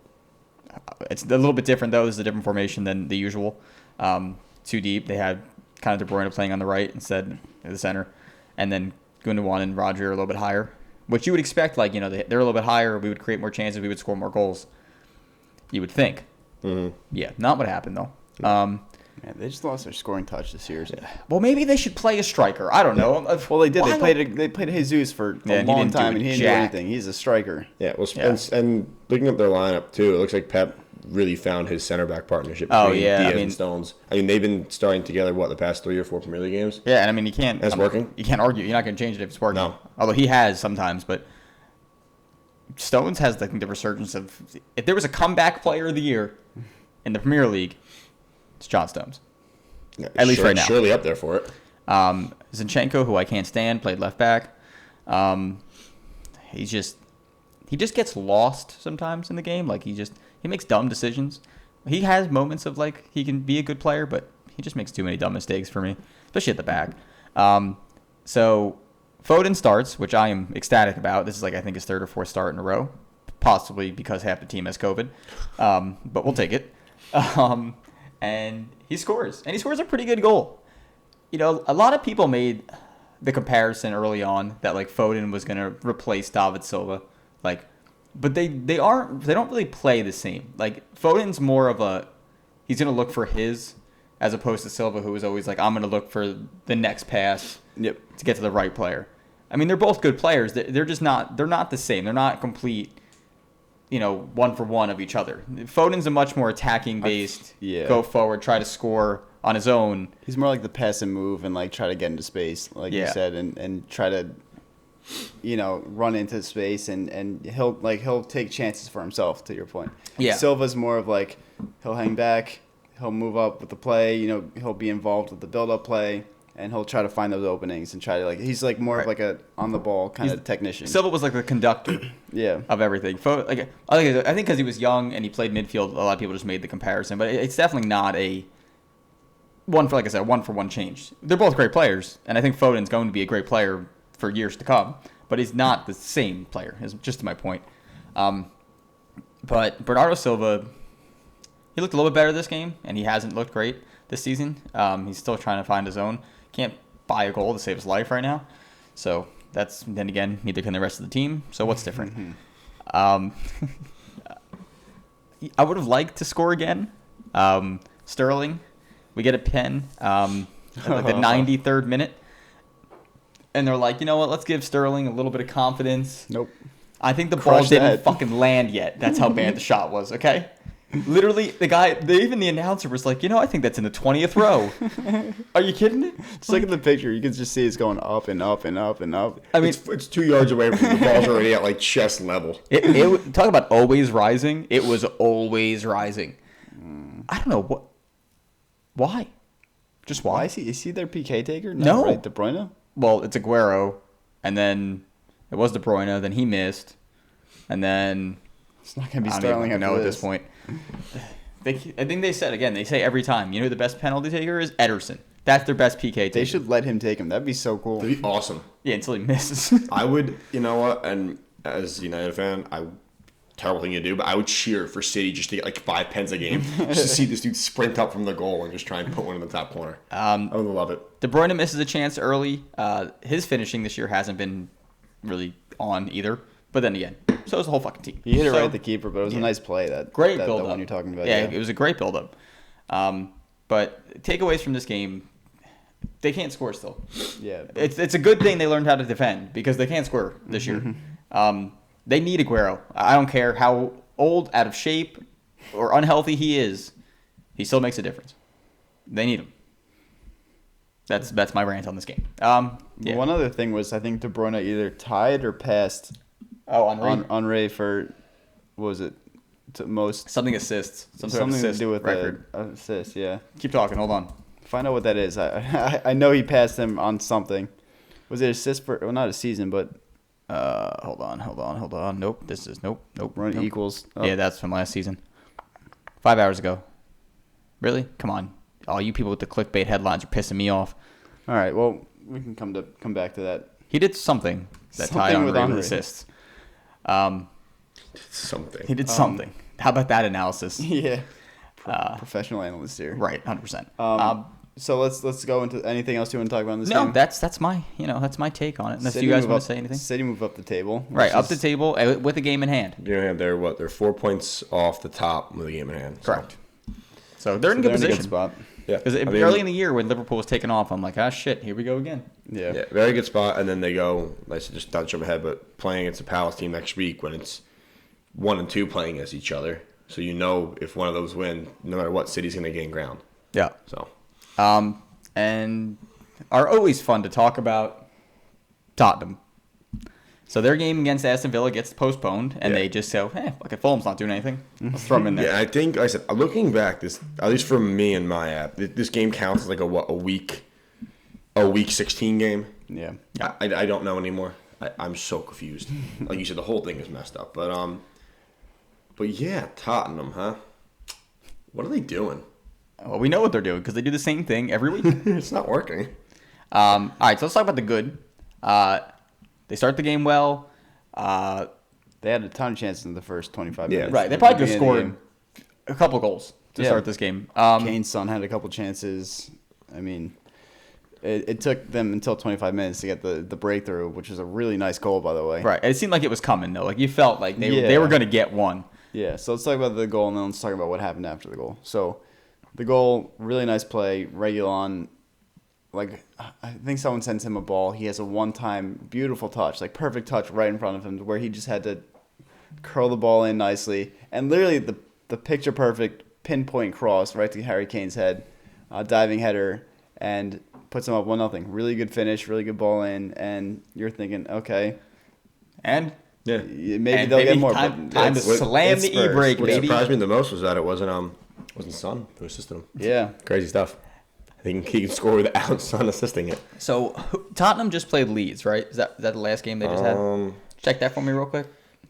it's a little bit different, though. This is a different formation than the usual. 2 deep. They had kind of De Bruyne playing on the right instead of the center. And then Gundogan and Rodri are a little bit higher, which you would expect. Like, they're a little bit higher. We would create more chances. We would score more goals. You would think. Mm-hmm. Yeah, not what happened, though. Man, they just lost their scoring touch this year. Well, maybe they should play a striker. I don't know. Well, they did. Why They played Jesus for Yeah, a and he long didn't do time, and he didn't do jack. anything. He's a striker. Yeah, well, Yeah. And looking at their lineup, too, it looks like Pep really found his center back partnership Oh, between yeah, Diaz and Stones. I mean, they've been starting together, the past 3 or 4 Premier League games? Yeah, and I mean, you can't. It's working? You can't argue. You're not going to change it if it's working. No. Although he has sometimes, but Stones has, I think, the resurgence of. If there was a comeback player of the year in the Premier League, it's John Stones. Yeah, At least right now. Surely up there for it. Zinchenko, who I can't stand, played left back. He just gets lost sometimes in the game. Like he makes dumb decisions. He has moments of like he can be a good player, but he just makes too many dumb mistakes for me, especially at the back. So Foden starts, which I am ecstatic about. This is I think his 3rd or 4th start in a row, possibly because half the team has COVID, but we'll take it. And he scores a pretty good goal. A lot of people made the comparison early on that Foden was going to replace David Silva, but they don't really play the same. Foden's more of he's going to look for his, as opposed to Silva, who was always I'm going to look for the next pass to get to the right player. I mean, they're both good players. They're just not the same. They're not complete, 1-for-1 of each other. Foden's a much more attacking based, go forward, try to score on his own. He's more like the pass and move and try to get into space, you said, and try to, run into space and he'll take chances for himself. To your point, Yeah. Silva's more of he'll hang back, he'll move up with the play, he'll be involved with the build-up play. And he'll try to find those openings and try to he's more of a on the ball kind of technician. Silva was the conductor of everything. I think because he was young and he played midfield, a lot of people just made the comparison. But it's definitely not a one-for-one change. They're both great players, and I think Foden's going to be a great player for years to come. But he's not the same player, is just my point. But Bernardo Silva, he looked a little bit better this game, and he hasn't looked great this season. He's still trying to find his own. Can't buy a goal to save his life right now. So then again, neither can the rest of the team. So what's different? I would have liked to score again. Sterling, we get a pen at the 93rd minute. And they're like, you know what, let's give Sterling a little bit of confidence. Nope. I think the ball Crush didn't that. fucking land yet. That's how bad the shot was, okay? Literally, even the announcer was like, I think that's in the 20th row. Are you kidding me? Just look at the picture. You can just see it's going up and up and up and up. I mean, It's 2 yards away from the ball's already at chest level. it talk about always rising. It was always rising. I don't know why. Just why? Why is he their PK taker? No. Right, De Bruyne? Well, it's Aguero, and then it was De Bruyne. Then he missed, and then It's not going to be I don't Sterling even after know at this point. I think they said again. They say every time. You know who the best penalty taker is? Ederson. That's their best PK taker. They should let him take him. That'd be so cool. That'd be awesome. Yeah, until he misses. I would, and as a United fan, I terrible thing to do, but I would cheer for City just to get like 5 pens a game, just to see this dude sprint up from the goal and just try and put one in the top corner. I would love it. De Bruyne misses a chance early. His finishing this year hasn't been really on either. But then again, so is the whole fucking team. He hit it So, right at the keeper, but it was a nice play. Great that build-up. one you're talking about. Yeah, it was a great build-up. But takeaways from this game, they can't score still. Yeah. It's a good thing they learned how to defend because they can't score this year. They need Aguero. I don't care how old, out of shape, or unhealthy he is. He still makes a difference. They need him. That's my rant on this game. Yeah. One other thing was I think De Bruyne either tied or passed Henry for, what was it, to most Something assists. something to do with record. an assist. Yeah. Keep talking. Hold on. Find out what that is. I know he passed him on something. Was it assist for, well, not a season, but Hold on. Nope. This is nope. run nope. equals. Yeah, that's from last season. 5 hours ago. Really? Come on. All you people with the clickbait headlines are pissing me off. All right. Well, we can come back to that. He did something that tied Something with Henry with Henry. assists. Something. He did something. How about that analysis? Yeah. Professional analyst here. Right, 100%. So let's go into anything else you want to talk about in this No, game. that's my take on it. Unless you guys want to say anything. City move up the table. Right, which up the is- table with a game in hand. They're 4 points off the top with a game in hand. So. Correct. So they're in a good position. spot. Yeah. Because I mean, early in the year when Liverpool was taking off, I'm like, shit, here we go again. Yeah. Yeah, very good spot. And then they go, like I said, just not to jump ahead, but playing against the Palace team next week when it's 1 and 2 playing against each other. So you know if one of those win, no matter what, City's going to gain ground. Yeah. So And are always fun to talk about Tottenham. So their game against Aston Villa gets postponed, and they just say, fuck it, Fulham's not doing anything. Let's throw them in there. yeah, I think, like I said, looking back, this at least for me and my app, this game counts as like a week 16 game. Yeah. I don't know anymore. I'm so confused. Like you said, the whole thing is messed up. But yeah, Tottenham, huh? What are they doing? Well, we know what they're doing because they do the same thing every week. It's not working. All right, so let's talk about the good. They start the game well. They had a ton of chances in the first 25 minutes. Right, they probably could have Beginning of the scored a couple goals to start this game. Kane's son had a couple chances. I mean, it took them until 25 minutes to get the breakthrough, which was a really nice goal, by the way. Right, it seemed like it was coming, though. Like, you felt like they were going to get one. Yeah, so let's talk about the goal, and then let's talk about what happened after the goal. So, the goal, really nice play. Reguilon, like, I think someone sends him a ball. He has a one-time beautiful touch, like perfect touch right in front of him, where he just had to curl the ball in nicely. And literally the picture-perfect pinpoint cross right to Harry Kane's head, diving header, and puts him up 1-0. Really good finish, really good ball in, and you're thinking, okay. And Maybe they'll get more. Time but to slam it's the Spurs. e-brake, What baby. surprised me the most was that it wasn't Son who assisted him. Yeah. Crazy stuff. I think he can score without Son assisting it. So, Tottenham just played Leeds, right? Is that the last game they just had? Check that for me real quick.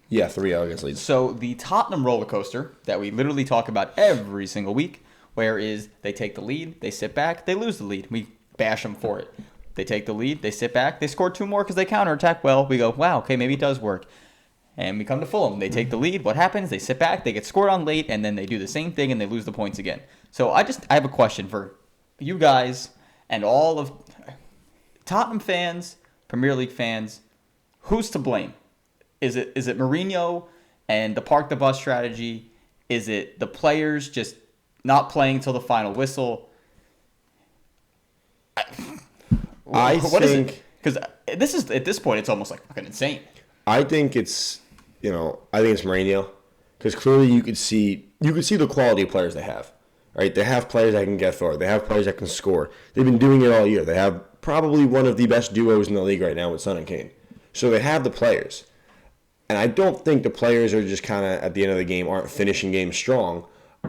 Yeah, 3-0 against Leeds. So, the Tottenham roller coaster that we literally talk about every single week, where is they take the lead, they sit back, they lose the lead. We bash them for it. They take the lead, they sit back, they score 2 more because they counterattack well. We go, wow, okay, maybe it does work. And we come to Fulham. They take the lead. What happens? They sit back, they get scored on late, and then they do the same thing and they lose the points again. So I have a question for you guys and all of Tottenham fans, Premier League fans. Who's to blame? Is it Mourinho and the park the bus strategy? Is it the players just not playing until the final whistle? I think because this is at this point it's almost like fucking insane. I think it's Mourinho because clearly you could see the quality of players they have. Right, they have players that can get forward. They have players that can score. They've been doing it all year. They have probably one of the best duos in the league right now with Son and Kane. So they have the players, and I don't think the players are just kind of at the end of the game aren't finishing games strong.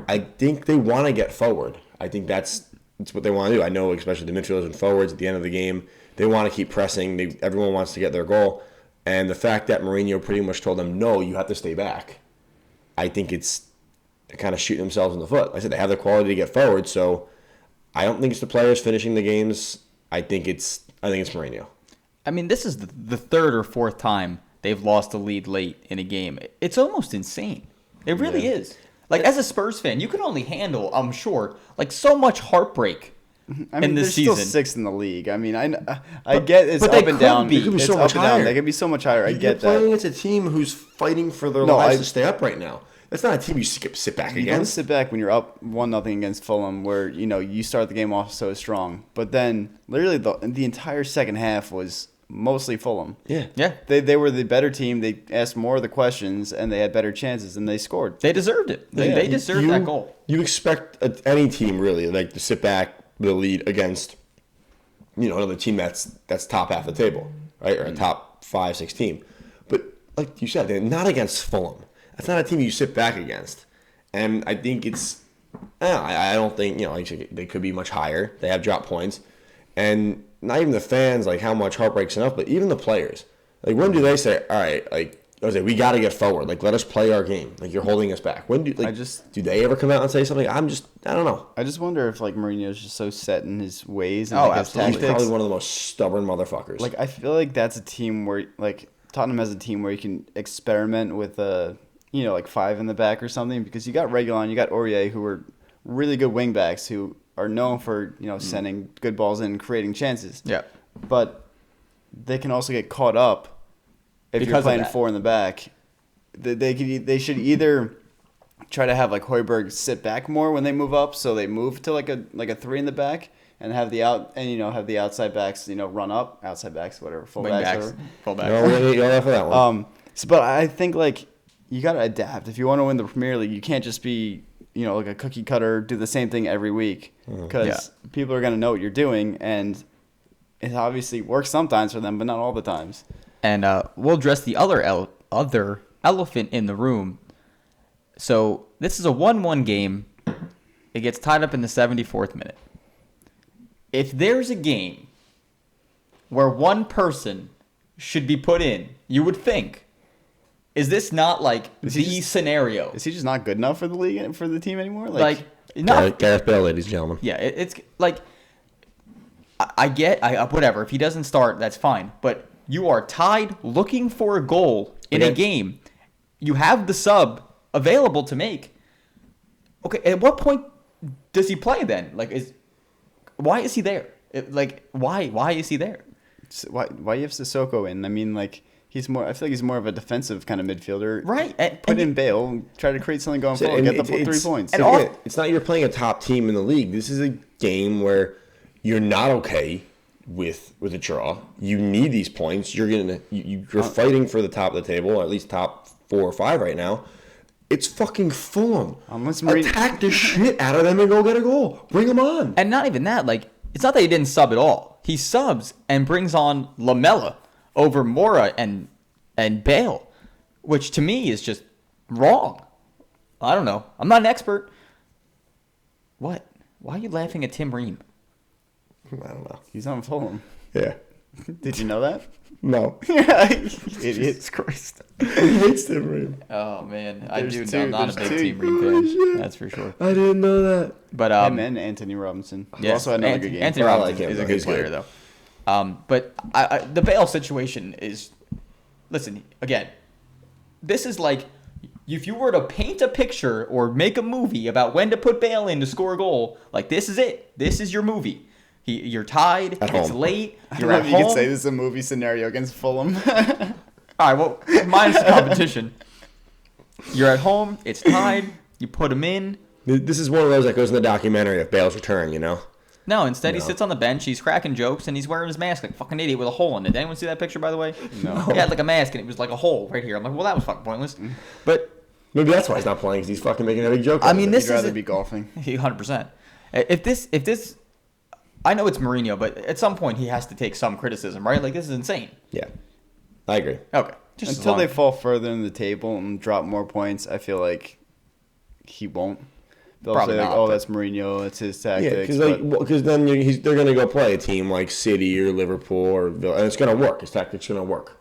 I think they want to get forward. I think that's what they want to do. I know, especially the midfielders and forwards at the end of the game, they want to keep pressing. Everyone wants to get their goal. And the fact that Mourinho pretty much told them, no, you have to stay back, I think it's kind of shooting themselves in the foot. Like I said, they have the quality to get forward, so I don't think it's the players finishing the games. I think it's Mourinho. I mean, this is the third or fourth time they've lost the lead late in a game. It's almost insane. It really is. Like, as a Spurs fan, you can only handle, I'm sure, like, so much heartbreak I mean, in this they're season. still sixth in the league. I mean, I get it's but up they and could down. be. It could be It's so up much and down. higher. They could be so much higher. I You're get playing that. against a team who's fighting for their No, lives to stay up right now. That's not a team you sit back You don't against. sit back when you're up 1-0 against Fulham, where you start the game off so strong, but then literally the entire second half was mostly Fulham. Yeah. Yeah. They were the better team. They asked more of the questions and they had better chances and they scored. They deserved it. They deserved that goal. You expect any team really like to sit back with a lead against, another team that's top half of the table, right, or a top 5-6 team. But like you said, they're not against Fulham. That's not a team you sit back against. And I think it's, I don't think they could be much higher. They have dropped points, and not even the fans like how much heartbreak's enough, but even the players. Like, when do they say, all right, like, Jose, we got to get forward. Like, let us play our game. Like, you're holding us back. When do do they ever come out and say something? I don't know. I just wonder if like Mourinho's just so set in his ways and Oh, like, his absolutely. He's tactics. probably one of the most stubborn motherfuckers. Like, I feel like that's a team where like Tottenham has a team where you can experiment with like 5 in the back or something, because you got Reguilon, you got Aurier, who are really good wing backs who are known for sending good balls in and creating chances. Yeah. But they can also get caught up if Because you're of playing that. 4 in the back. They should either try to have like Højbjerg sit back more when they move up, so they move to like a 3 in the back and have the outside backs run up, outside backs, whatever, full Wing backs, backs, whatever. full no, backs. we're going to yell at for that one. But I think like you got to adapt if you want to win the Premier League. You can't just be like a cookie cutter, do the same thing every week, because people are gonna know what you're doing, and it obviously works sometimes for them, but not all the times. And we'll address the other elephant in the room. So this is a 1-1 game. It gets tied up in the 74th minute. If there's a game where one person should be put in, you would think, is this not like the scenario? Is he just not good enough for the league, for the team anymore? Like not Gareth Bale, ladies and gentlemen. Yeah, it's like I get whatever. If he doesn't start, that's fine. But you are tied, looking for a goal in a game. You have the sub available to make. Okay, at what point does he play then? Like, why is he there? Why is he there? Why you have Sissoko in? I mean, like I feel like he's more of a defensive kind of midfielder. Right. Put in Bale, try to create something going forward, get the 3 points. And It's not you're playing a top team in the league. This is a game where you're not okay with a draw. You need these points. You're fighting for the top of the table, or at least top 4 or 5 right now. It's fucking Fulham. Attack the shit out of them and go get a goal. Bring them on. And not even that. Like, it's not that he didn't sub at all. He subs and brings on Lamela over Mora and Bale, which to me is just wrong. I don't know. I'm not an expert. What? Why are you laughing at Tim Ream? I don't know. He's on Fulham. Yeah. Did you know that? No. Idiots. Christ. He hates Tim Ream. Oh man, I There's do. two- I'm not a there's big two. Team Ream Oh, fan. shit. That's for sure. I didn't know that. But Him and Anthony Robinson. Who yes, also had another good game. Anthony I Robinson like him, is a though. good He's player good. though. But the Bale situation is, listen again. This is like if you were to paint a picture or make a movie about when to put Bale in to score a goal. Like, this is it. This is your movie. You're tied. It's home. late. I You're don't know at if you home. could say this is a movie scenario against Fulham. All right, well, minus the competition. You're at home. It's tied. You put him in. This is one of those that goes in the documentary of Bale's return, No, instead he No. sits on the bench. He's cracking jokes and he's wearing his mask like a fucking idiot with a hole in it. Did anyone see that picture, by the way? No. He had like a mask and it was like a hole right here. I'm like, well, that was fucking pointless. But Maybe that's why he's not playing, because he's fucking making a big joke. I out of mean, it. this He'd rather is be golfing. 100%. If this, I know it's Mourinho, but at some point he has to take some criticism, right? Like, this is insane. Yeah. I agree. Okay. Just Until they fall further in the table and drop more points, I feel like he won't. They'll Probably say, like, not, oh, but- that's Mourinho, that's his Yeah, tactics. because then they're going to go play a team like City or Liverpool or Villa, and it's going to work. His tactics going to work.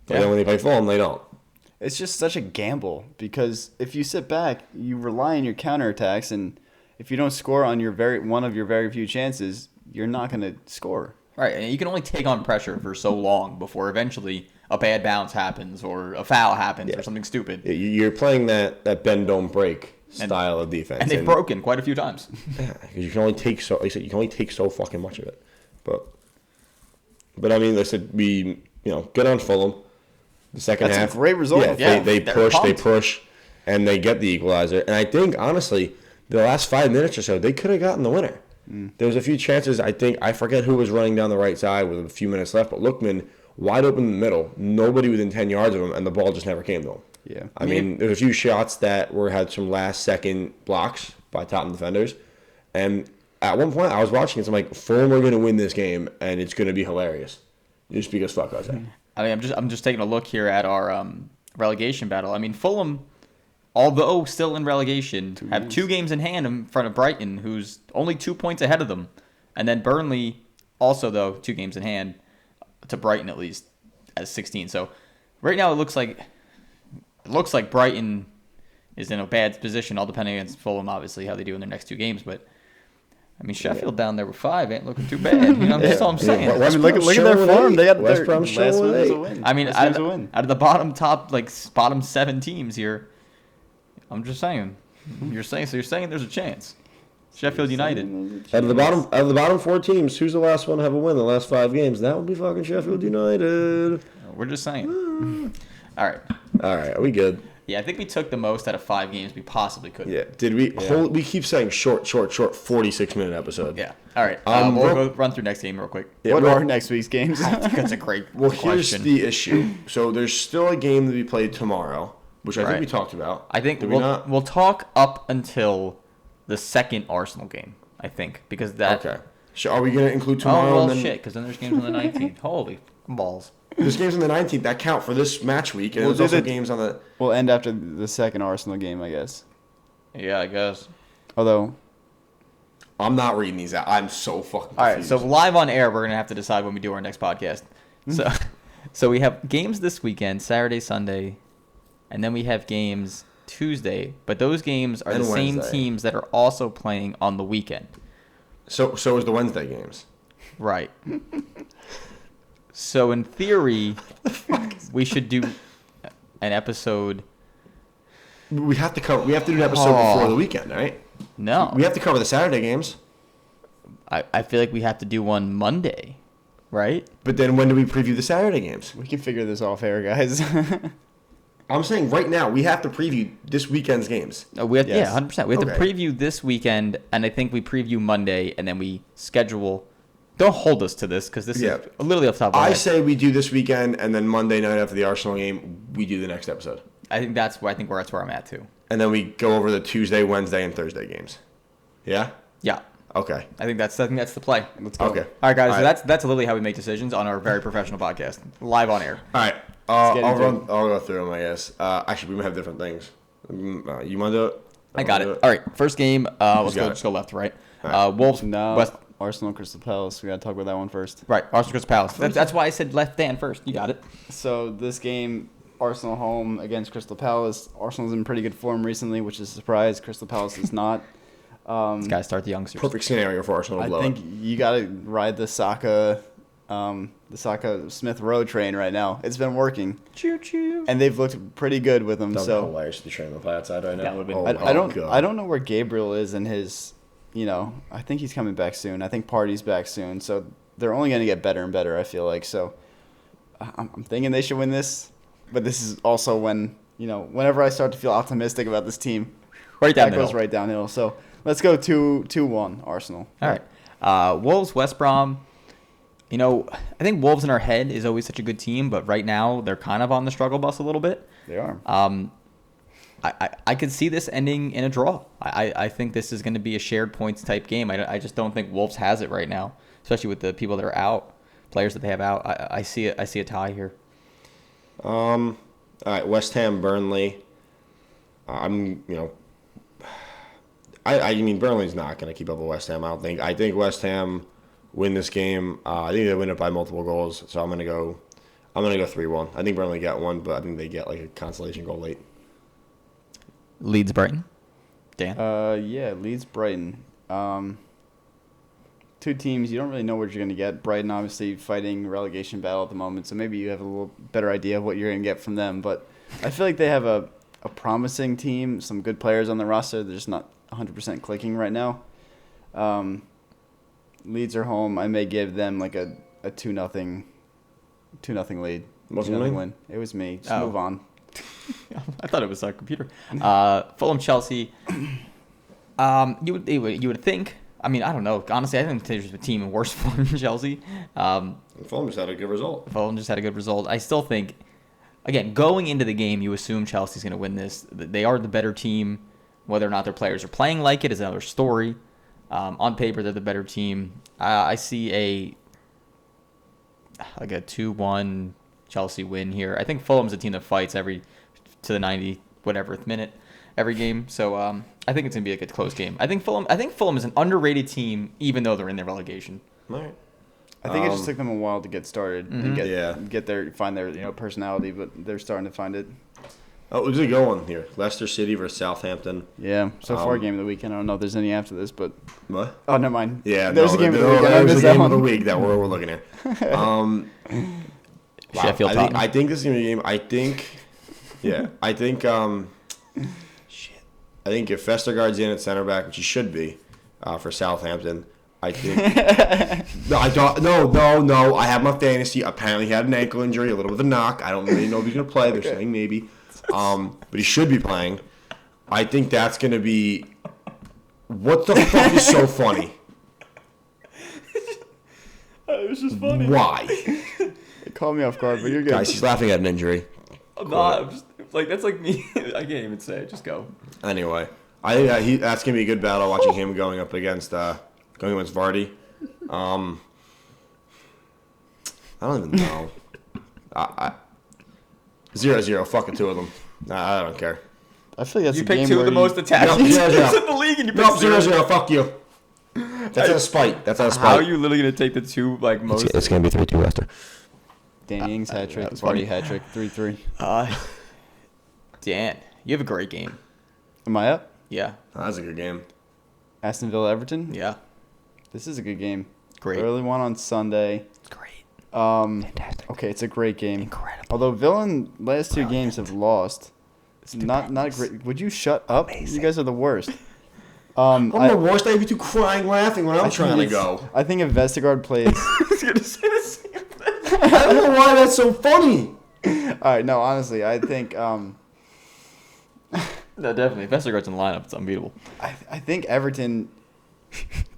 But Yeah. then when they play Fulham, they don't. It's just such a gamble, because if you sit back, you rely on your counterattacks, and if you don't score on one of your very few chances, you're not going to score. Right, and you can only take on pressure for so long before eventually a bad bounce happens or a foul happens or something stupid. You're playing that bend don't break style of defense, and they've broken quite a few times. Yeah, because you can only take so. Like I said, you can only take so fucking much of it. But I mean, like I said, we good on Fulham. The second half, That's a great result. Yeah, they they're push, and they get the equalizer. And I think honestly, the last 5 minutes or so, they could have gotten the winner. There was a few chances. I forget who was running down the right side with a few minutes left, but Lookman wide open in the middle, nobody within 10 yards of him, and the ball just never came to him. Yeah. I mean, there's a few shots that had some last second blocks by Tottenham defenders, and at one point I was watching it, I'm like, Fulham are going to win this game, and it's going to be hilarious, just because fuck us. I mean, I'm just taking a look here at our relegation battle. I mean, Fulham, although still in relegation, have 2 games in hand in front of Brighton, who's only 2 points ahead of them. And then Burnley, also, though, 2 games in hand to Brighton, at least, as 16. So right now it looks like Brighton is in a bad position, all depending against Fulham, obviously, how they do in their next 2 games. But, I mean, Sheffield down there with 5 ain't looking too bad. That's all I'm saying. I mean, look at their form. They got West their Brom's last showing win was a eight. win. I mean, Last out game's of, a win. out of the bottom 7 teams here, I'm just saying. You're saying there's a chance. Sheffield United. Out of the bottom 4 teams, who's the last one to have a win in the last 5 games? That would be fucking Sheffield United. We're just saying. All right. Are we good? Yeah, I think we took the most out of 5 games we possibly could. Yeah. Did we? We keep saying short, 46-minute episode. Yeah. All right. We'll go run through next game real quick. Yeah, What well- are next week's games? I think that's a great Well, question. here's the issue. So there's still a game to be played tomorrow, which I think Right. we talked about. I think Did we not? we'll talk up until the second Arsenal game, I think, because that... Okay. So are we going to include Oh, tomorrow? well, and then shit, because then there's games on the 19th. Holy balls. There's games on the 19th that count for this match week, and We'll there's do also the- games on the. We'll end after the second Arsenal game, I guess. Yeah, I guess. Although, I'm not reading these out. I'm so fucking confused. All right, so live on air, we're going to have to decide when we do our next podcast. So we have games this weekend, Saturday, Sunday, and then we have games Tuesday. But those games are And the same Wednesday. teams that are also playing on the weekend. So is the Wednesday games. Right. So in theory, we should do an episode. We have to cover. We have to do an episode before the weekend, right? No, We have to cover the Saturday games. I feel like we have to do one Monday, right? But then when do we preview the Saturday games? we can figure this off air, guys. I'm saying right now we have to preview this weekend's games. We have, Yes. Yeah, 100%. We have to Okay. preview this weekend, and I think we preview Monday, and then we schedule. Don't hold us to this because this Yeah. is literally off the top of my I head. say we do this weekend, and then Monday night after the Arsenal game, we do the next episode, I think that's where I'm at too. and then we go over the Tuesday, Wednesday, and Thursday games. Yeah. Yeah, Okay. I think that's the play. Let's go. Okay. All right, guys. All So right. that's literally how we make decisions on our very professional podcast, live on air. All right. get I'll into go through them, I guess. Actually, we might have different things. You want to do it? I got it. All right, first game. Let's got go. it? Just go left, right. All right. Wolves. No, West. Arsenal Crystal Palace. We got to talk about that one first. Right. Arsenal Crystal Palace. That's why I said left Dan first. You got it. So this game, Arsenal home against Crystal Palace. Arsenal's in pretty good form recently, which is a surprise. Crystal Palace is not. Guys, start the youngsters. Perfect scenario for Arsenal to I blow think it. you got to ride the Saka Smith Rowe train right now. It's been working, Choo choo. and they've looked pretty good with him. That would be So hilarious to train the play outside right now. That would've been- Oh I my don't God. I don't know where Gabriel is in his. I think he's coming back soon. I think Party's back soon. So they're only going to get better and better. I feel like so. I'm thinking they should win this, but this is also when whenever I start to feel optimistic about this team, Right down that the goes hill. right downhill. So let's go 2-1 Arsenal. All right. Wolves, West Brom. I think Wolves in our head is always such a good team, but right now they're kind of on the struggle bus a little bit. They are. I could see this ending in a draw. I think this is going to be a shared points type game. I just don't think Wolves has it right now, especially with the people that are out, players that they have out. I see it. I see a tie here. All right, West Ham, Burnley. I mean, Burnley's not going to keep up with West Ham. I don't think. I think West Ham win this game. I think they win it by multiple goals. So I'm going to go 3-1. I think Burnley get one, but I think they get like a consolation goal late. Leeds, Brighton. Dan. Yeah, Leeds Brighton. two teams you don't really know what you're going to get. Brighton obviously fighting relegation battle at the moment, so maybe you have a little better idea of what you're going to get from them. But I feel like they have a promising team, some good players on the roster. They're just not 100% clicking right now. Leeds are home. I may give them like a 2-0 lead. Wasn't 2-0 me? win. It was me. Just Oh. move on. I thought it was a computer. Fulham, Chelsea. You would think. I mean, I don't know. Honestly, I think there's a team in worse form than Chelsea. Fulham just had a good result. Fulham just had a good result. I still think, again, going into the game, you assume Chelsea's going to win this. They are the better team. Whether or not their players are playing like it is another story. On paper, they're the better team. I see a 2-1 Chelsea win here. I think Fulham's a team that fights to the 90 whatever minute every game. So I think it's gonna be a good close game. I think Fulham is an underrated team, even though they're in their relegation. All right. I think it just took them a while to get started and find their personality, but they're starting to find it. Oh, who's it going here? Leicester City versus Southampton. Yeah, so far game of the weekend. I don't know if there's any after this, but What? oh, never mind. Yeah, there's a game of the weekend. I There's a missed that game of the one. week that we're looking at. Wow, Sheffield, Tottenham. I think this is gonna be a game. I think if Vestergaard's in at center back, which he should be, for Southampton, I think. No, I don't. No. I have my fantasy. Apparently, he had an ankle injury, a little bit of a knock. I don't really know if he's gonna play. They're saying maybe, but he should be playing. I think that's gonna be. What the fuck is so funny? It was just funny. Why? It caught me off guard, but you're good. Guys, he's laughing at an injury. I'm not. I'm just like that's like me. I can't even say it. Just go. Anyway, I think that's gonna be a good battle. Watching him going against Vardy. I don't even know. 0-0. Fuck it, two of them. I don't care. I feel like that's You a picked game two of where the most attacking Nope, teams 0-0. in the league, and you Nope, picked 0. 0-0. Fuck you. That's out of spite. That's out of spite. How are you literally gonna take the two most? It's gonna be 3-2 Leicester. Danny Ings hat trick, was funny. Vardy hat trick, 3-3. Dan, you have a great game. Am I up? Yeah, That's a good game. Aston Villa, Everton. yeah, This is a good game. great. Early one on Sunday. It's great. Fantastic. Okay, it's a great game. Incredible. Although Villa in last two games have lost. It's not great. Would you shut up? Amazing. You guys are the worst. I'm the worst. I have you two crying, laughing when I'm trying to go. I think if Vestergaard plays. I was gonna say the same thing. I don't know why that's so funny. All right, no, honestly, I think No, definitely. If Vestergaard's in the lineup, it's unbeatable. I think Everton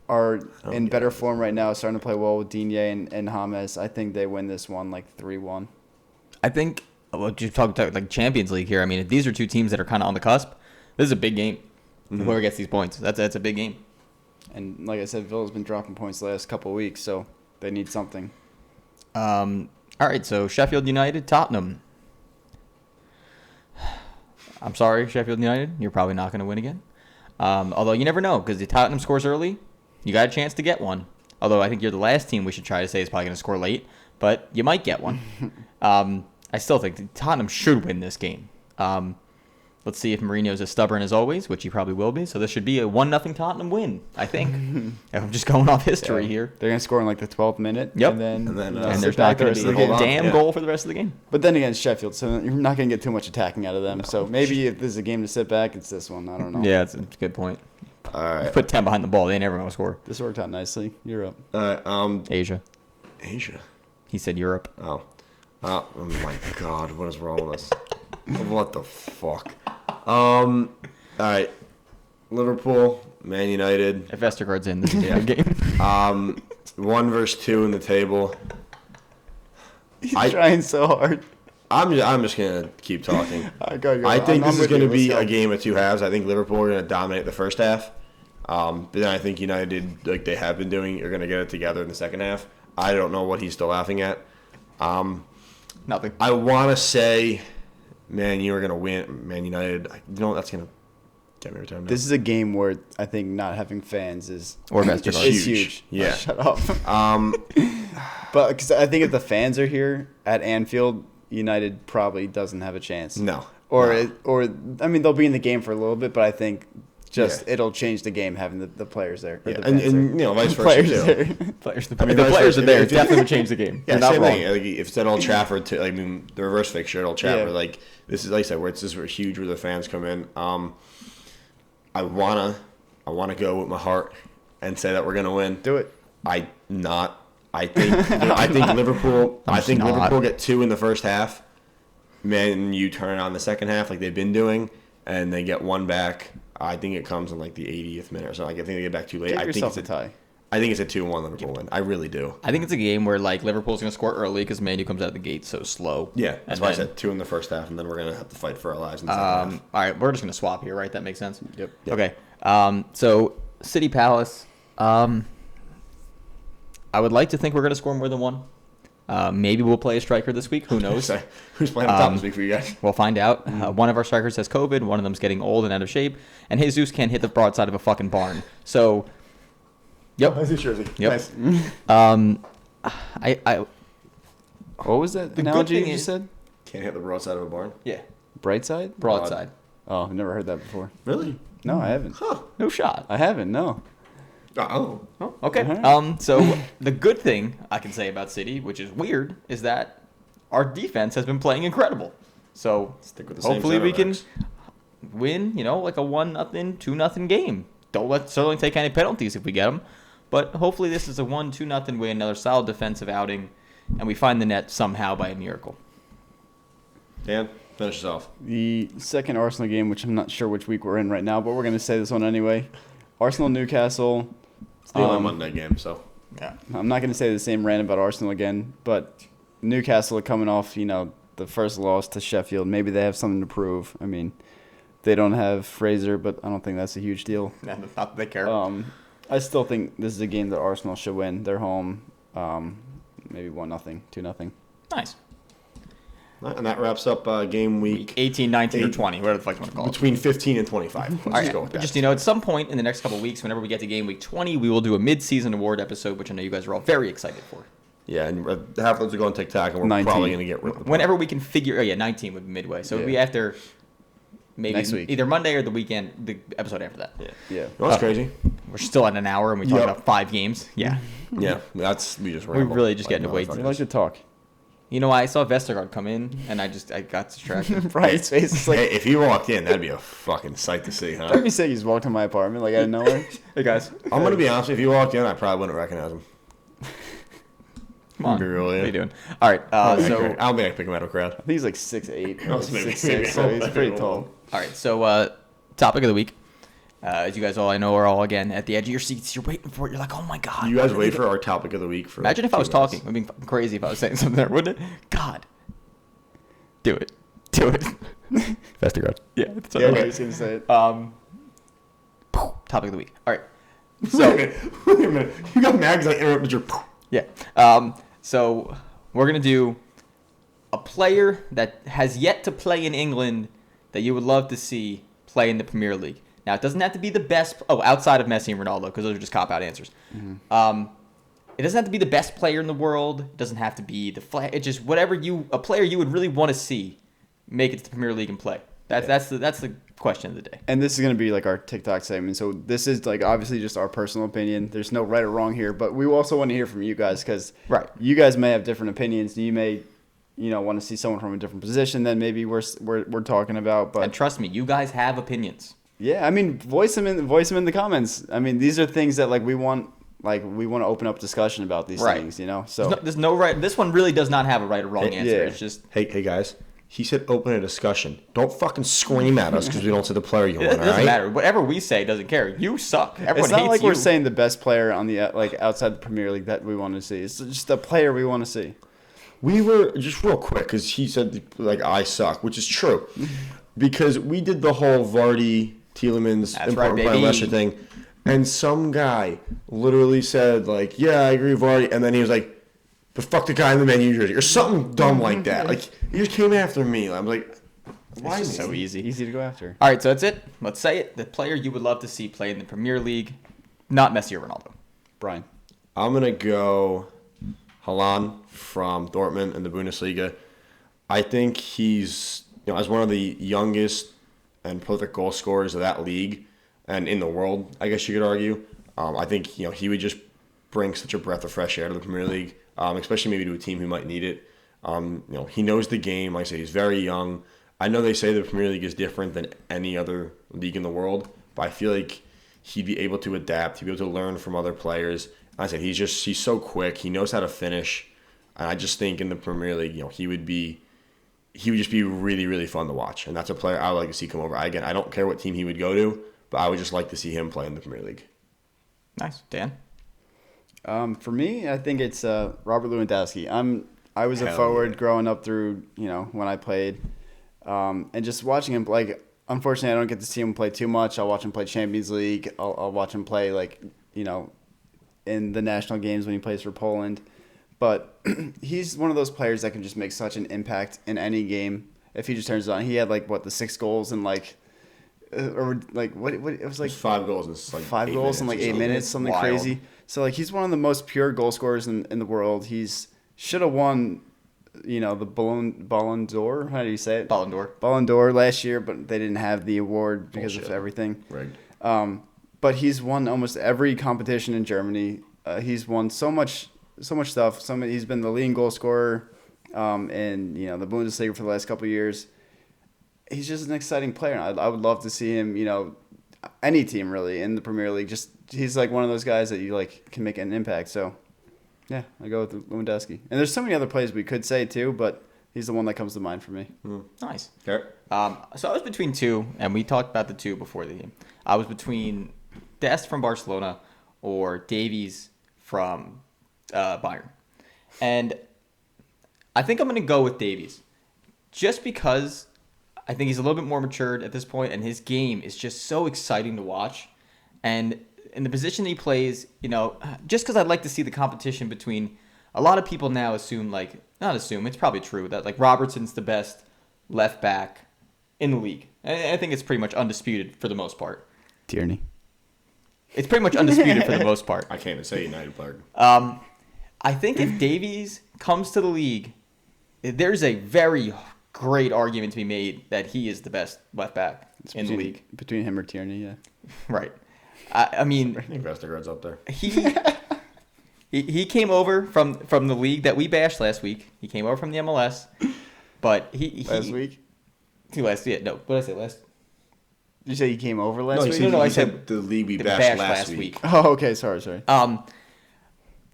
are in better form right now, starting to play well with Digne and James. I think they win this one like 3-1. I think. Well, you talk like Champions League here. I mean, these are two teams that are kind of on the cusp. This is a big game. Whoever gets these points, that's a big game. And like I said, Villa's been dropping points the last couple of weeks, so they need something. All right, so Sheffield United, Tottenham. I'm sorry, Sheffield United. You're probably not going to win again. Although you never know, because the Tottenham scores early, you got a chance to get one. Although I think you're the last team we should try to say is probably going to score late, but you might get one. I still think Tottenham should win this game. Let's see if Mourinho's as stubborn as always, which he probably will be. So this should be a 1-0 Tottenham win, I think. I'm just going off history here. They're going to score in like the 12th minute. Yep. And then, And sit there's back not going the to rest be of the a game. damn goal for the rest of the game. But then again, it's Sheffield, so you're not going to get too much attacking out of them. So maybe if there's a game to sit back, it's this one. I don't know. Yeah, it's a good point. All right. Put 10 behind the ball, they ain't never going to score. This worked out nicely. You're up. Asia. Asia. He said Europe. Oh my God, what is wrong with us? What the fuck? All right. Liverpool, Man United. If Vestergaard's in, this is a good game. 1 versus 2 in the table. He's trying so hard. I'm just gonna keep talking. Go. I think this is with gonna you. be Let's a go. game of two halves. I think Liverpool are gonna dominate the first half, but then I think United, like they have been doing, are gonna get it together in the second half. I don't know what he's still laughing at. Nothing. I want to say, Man, you are gonna win. Man United. That's gonna get me returned. This is a game where I think not having fans is Or Vestergaard. is huge. Yeah. Shut up. But because I think if the fans are here at Anfield, United probably doesn't have a chance. No. Or I mean they'll be in the game for a little bit, but I think Just it'll change the game having the players there. Yeah. And vice versa players too. there. The I mean, players are there. if- It's definitely would change the game. Yeah, You're not same wrong. thing. Like, if it's at Old Trafford, the reverse fixture at Old Trafford, Yeah. like this is like I said, where it's just huge where the fans come in. I wanna go with my heart and say that we're gonna win. Do it. I think Liverpool. I think not. Liverpool get 2 in the first half. Man, you turn it on the second half like they've been doing, and they get 1 back. I think it comes in like the 80th minute or something. Like, I think they get back too late. Give I think yourself it's a tie. I think it's a 2-1 Liverpool win. I really do. I think it's a game where like Liverpool's going to score early because Man U comes out of the gate so slow. Yeah, that's And why I then- said 2 in the first half, and then we're gonna have to fight for our lives in the second half. All right, we're just going to swap here, right? That makes sense. Yep. Okay. So City Palace. I would like to think we're going to score more than 1. Maybe we'll play a striker this week. Who knows? So, who's playing on top this week for you guys? We'll find out. One of our strikers has COVID. One of them's getting old and out of shape. And Jesus can't hit the broadside of a fucking barn. So, yep. That's his jersey. Yep. Nice. I What was that The good analogy thing you is- said? Can't hit the broadside of a barn. yeah, Bright side? broadside. Oh, I've never heard that before. Really? No, I haven't. Huh. No shot. I haven't. No. Oh. Oh, okay. Alright. So the good thing I can say about City, which is weird, is that our defense has been playing incredible. So Stick with the same hopefully we can center win, like a 1-0, 2-0 game. Don't let Sterling take any penalties if we get them. But hopefully this is a 1-2-0 win, another solid defensive outing, and we find the net somehow by a miracle. Dan, finish us off. The second Arsenal game, which I'm not sure which week we're in right now, but we're going to say this one anyway. Arsenal-Newcastle. It's the only Monday game, so. Yeah. I'm not going to say the same rant about Arsenal again, but Newcastle are coming off, the first loss to Sheffield. Maybe they have something to prove. I mean, they don't have Fraser, but I don't think that's a huge deal. Not that they care. I still think this is a game that Arsenal should win. They're home. Maybe 1-0, 2-0. Nice. And that wraps up game week 18, 19, or 20, whatever the fuck you want to call it. between 15 and 25. Let's All just right, go with that. just at some point in the next couple of weeks, whenever we get to game week 20, we will do a mid-season award episode, which I know you guys are all very excited for. Yeah, and half of those are going TikTok, and we're 19. probably going to get rid of Whenever we can figure, 19 would be midway, so it'd be Yeah. after maybe Next week. either Monday or the weekend, the episode after that. Yeah. Yeah. You know what's crazy? We're still at an hour and we talk Yep. about 5 games. Yeah, Yeah, we just we ramble really just like getting away. I like to talk. I saw Vestergaard come in and I got distracted. Right, his face is like, Hey, if he walked in, that'd be a fucking sight to see, huh? don't be sick. He's walked in my apartment like out of nowhere. Hey guys, I'm going to be honest, if he walked in, I probably wouldn't recognize him. come on. Be real, What yeah. are you doing? All right, I don't so think I can pick him out of a crowd. I think he's like 6'8", Oh, or maybe- 6'6", maybe so he's I'll- pretty maybe tall. all right, so topic of the week. As you guys all I know are all again at the edge of your seats. You're waiting for it. You're like, oh my god. You guys wait for our topic of the week for. Imagine if I 2 was minutes. talking. It'd be fucking crazy if I was saying something there, wouldn't it? God. Do it. Do it. Vestergaard. Yeah. That's Yeah, okay. I was gonna say it. Topic of the week. All right. Wait a So minute. Wait a minute. You got mad because I interrupted your. yeah. So we're gonna do a player that has yet to play in England that you would love to see play in the Premier League. Now it doesn't have to be the best. Oh, outside of Messi and Ronaldo, because those are just cop out answers. It doesn't have to be the best player in the world. It doesn't have to be it's just whatever a player you would really want to see make it to the Premier League and play. That's the question of the day. And this is going to be like our TikTok segment. So this is like obviously just our personal opinion. There's no right or wrong here, but we also want to hear from you guys because Right. you guys may have different opinions. You may, want to see someone from a different position than maybe we're talking about. But And trust me, you guys have opinions. yeah, I mean, voice them in the comments. I mean, these are things that we want to open up discussion about these Right. things. So There's no right. This one really does not have a right or wrong answer. yeah. It's just Hey guys. He said open a discussion. Don't fucking scream at us because we don't say the player you it want, doesn't all right? matter. Whatever we say doesn't care. You suck. Everyone it's not hates like you. we're saying the best player on the outside the Premier League that we want to see. It's just the player we want to see. We were, just real quick, because he said, I suck, which is true. Because we did the whole Vardy, Tielemans, That's right, important player baby. Leicester thing. And some guy literally said, yeah, I agree with Vardy. And then he was like, but fuck the guy in the Man U jersey. Or something dumb like that. Like, he just came after me. I'm like, why It's is just so he? easy. Easy to go after. All right, so that's it. Let's say it. The player you would love to see play in the Premier League, not Messi or Ronaldo. Brian. I'm going to go Haaland from Dortmund in the Bundesliga. I think he's, as one of the youngest and prolific goal scorers of that league, and in the world, I guess you could argue. I think he would just bring such a breath of fresh air to the Premier League, especially maybe to a team who might need it. He knows the game. Like I say, he's very young. I know they say the Premier League is different than any other league in the world, but I feel like he'd be able to adapt. He'd be able to learn from other players. Like I said, he's so quick. He knows how to finish, and I just think in the Premier League, he would just be really, really fun to watch. And that's a player I would like to see come over. Again, I don't care what team he would go to, but I would just like to see him play in the Premier League. Nice. Dan? For me, I think it's Robert Lewandowski. I was a Hell forward yeah. growing up through, when I played. And just watching him, unfortunately, I don't get to see him play too much. I'll watch him play Champions League. I'll watch him play, in the national games when he plays for Poland. But he's one of those players that can just make such an impact in any game if he just turns it on. He had, the 6 goals and, what it was like 5 goals in 5 goals in 8 minutes, something Wild. crazy. So he's one of the most pure goal scorers in the world. He's should have won, the Ballon d'Or. How do you say it? Ballon d'Or last year, but they didn't have the award because of everything. Rigged. But he's won almost every competition in Germany. He's won so much stuff. He's been the leading goal scorer in the Bundesliga for the last couple of years. He's just an exciting player. I would love to see him, any team really in the Premier League. Just he's one of those guys that you can make an impact. So, yeah, I go with Lewandowski. And there's so many other players we could say too, but he's the one that comes to mind for me. Nice. Okay. So I was between 2, and we talked about the 2 before the game. I was between Dest from Barcelona or Davies from Bayern. And I think I'm going to go with Davies just because I think he's a little bit more matured at this point, and his game is just so exciting to watch. And in the position he plays, just because I'd like to see the competition between a lot of people now assume, not assume, it's probably true, that Robertson's the best left back in the league. And I think it's pretty much undisputed for the most part. Tierney. It's pretty much undisputed for the most part. I can't even say United player. I think if Davies comes to the league, there's a very great argument to be made that he is the best left back in the league. Between him or Tierney, yeah. Right. I mean, I think Vestergaard's up there. He came over from the league that we bashed last week. He came over from the MLS, but he Last week? What did I say last? Did you say he came over last week? No, I he said the league we the bashed bash last week. Oh, okay. Sorry.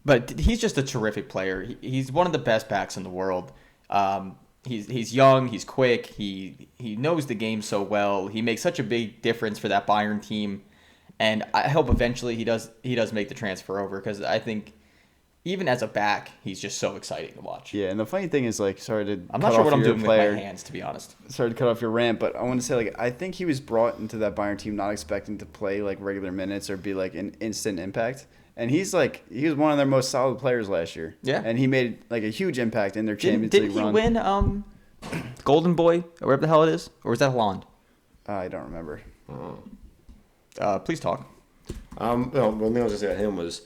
But he's just a terrific player. He's one of the best backs in the world. He's young. He's quick. He knows the game so well. He makes such a big difference for that Bayern team, and I hope eventually he does make the transfer over because I think even as a back, he's just so exciting to watch. Yeah, and the funny thing is, I'm not sure what I'm doing with my hands, to be honest. Sorry to cut off your rant, but I want to say, I think he was brought into that Bayern team not expecting to play, regular minutes or be, an instant impact. And he was one of their most solid players last year. Yeah. And he made, a huge impact in their Champions League run. Didn't he win Golden Boy, or whatever the hell it is? Or was that Holland? I don't remember. Please talk. One thing I was going to say about him was,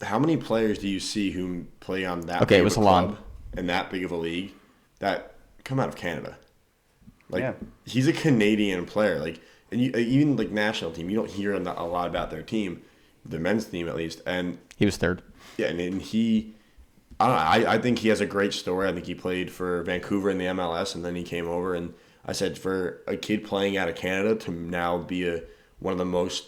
how many players do you see who play on that big it was of a Holland. club and that big of a league that come out of Canada? Yeah. He's a Canadian player. And even national team, you don't hear a lot about their team, the men's team at least. And He was third. yeah, and he, I think he has a great story. I think he played for Vancouver in the MLS, and then he came over. And I said, for a kid playing out of Canada to now be one of the most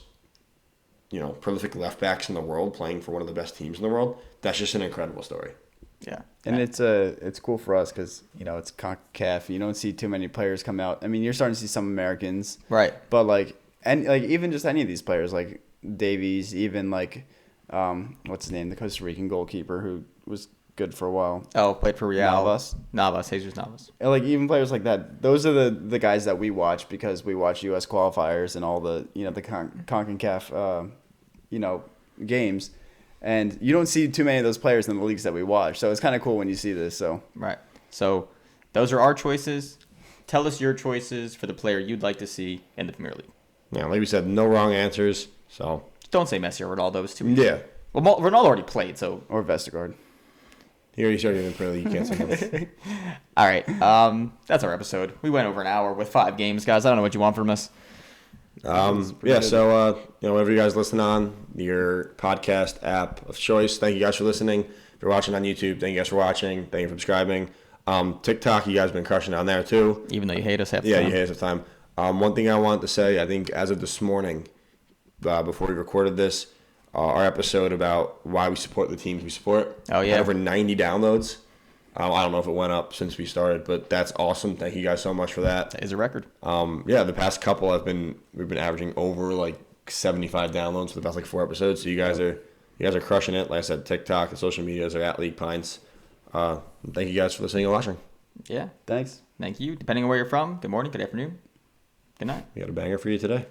prolific left backs in the world, playing for one of the best teams in the world, that's just an incredible story. Yeah. And it's cool for us because, it's CONCACAF. You don't see too many players come out. I mean, you're starting to see some Americans. Right. But, even just any of these players, Davies, even, what's his name? The Costa Rican goalkeeper who was good for a while. Oh, played for Real. Navas. Jesus Navas. And, even players like that, those are the guys that we watch because we watch U.S. qualifiers and all the, the CONCACAF, games. And you don't see too many of those players in the leagues that we watch. So it's kind of cool when you see this. So Right. So those are our choices. Tell us your choices for the player you'd like to see in the Premier League. Yeah, like we said, no wrong answers. So Don't say Messi or Ronaldo. It's too easy. yeah, Well, Ronaldo already played, so. or Vestergaard. he already started in the Premier League. You can't say no. All right. That's our episode. We went over an hour with 5 games, guys. I don't know what you want from us. So whatever you guys listen on your podcast app of choice, thank you guys for listening. If you're watching on YouTube, thank you guys for watching. Thank you for subscribing. TikTok, you guys have been crushing on there too. Even though you hate us half the Yeah, time. you hate us half the time. One thing I wanted to say, I think as of this morning, before we recorded this, our episode about why we support the teams we support. Oh, yeah. Had over 90 downloads. I don't know if it went up since we started, but that's awesome. Thank you guys so much for that. That is a record. The past couple we've been averaging over like 75 downloads for the past like 4 episodes. So you guys are crushing it. Like I said, TikTok and social medias are at League Pints. Thank you guys for listening and watching. Yeah. Thanks. Thank you. Depending on where you're from, good morning, good afternoon, good night. We got a banger for you today.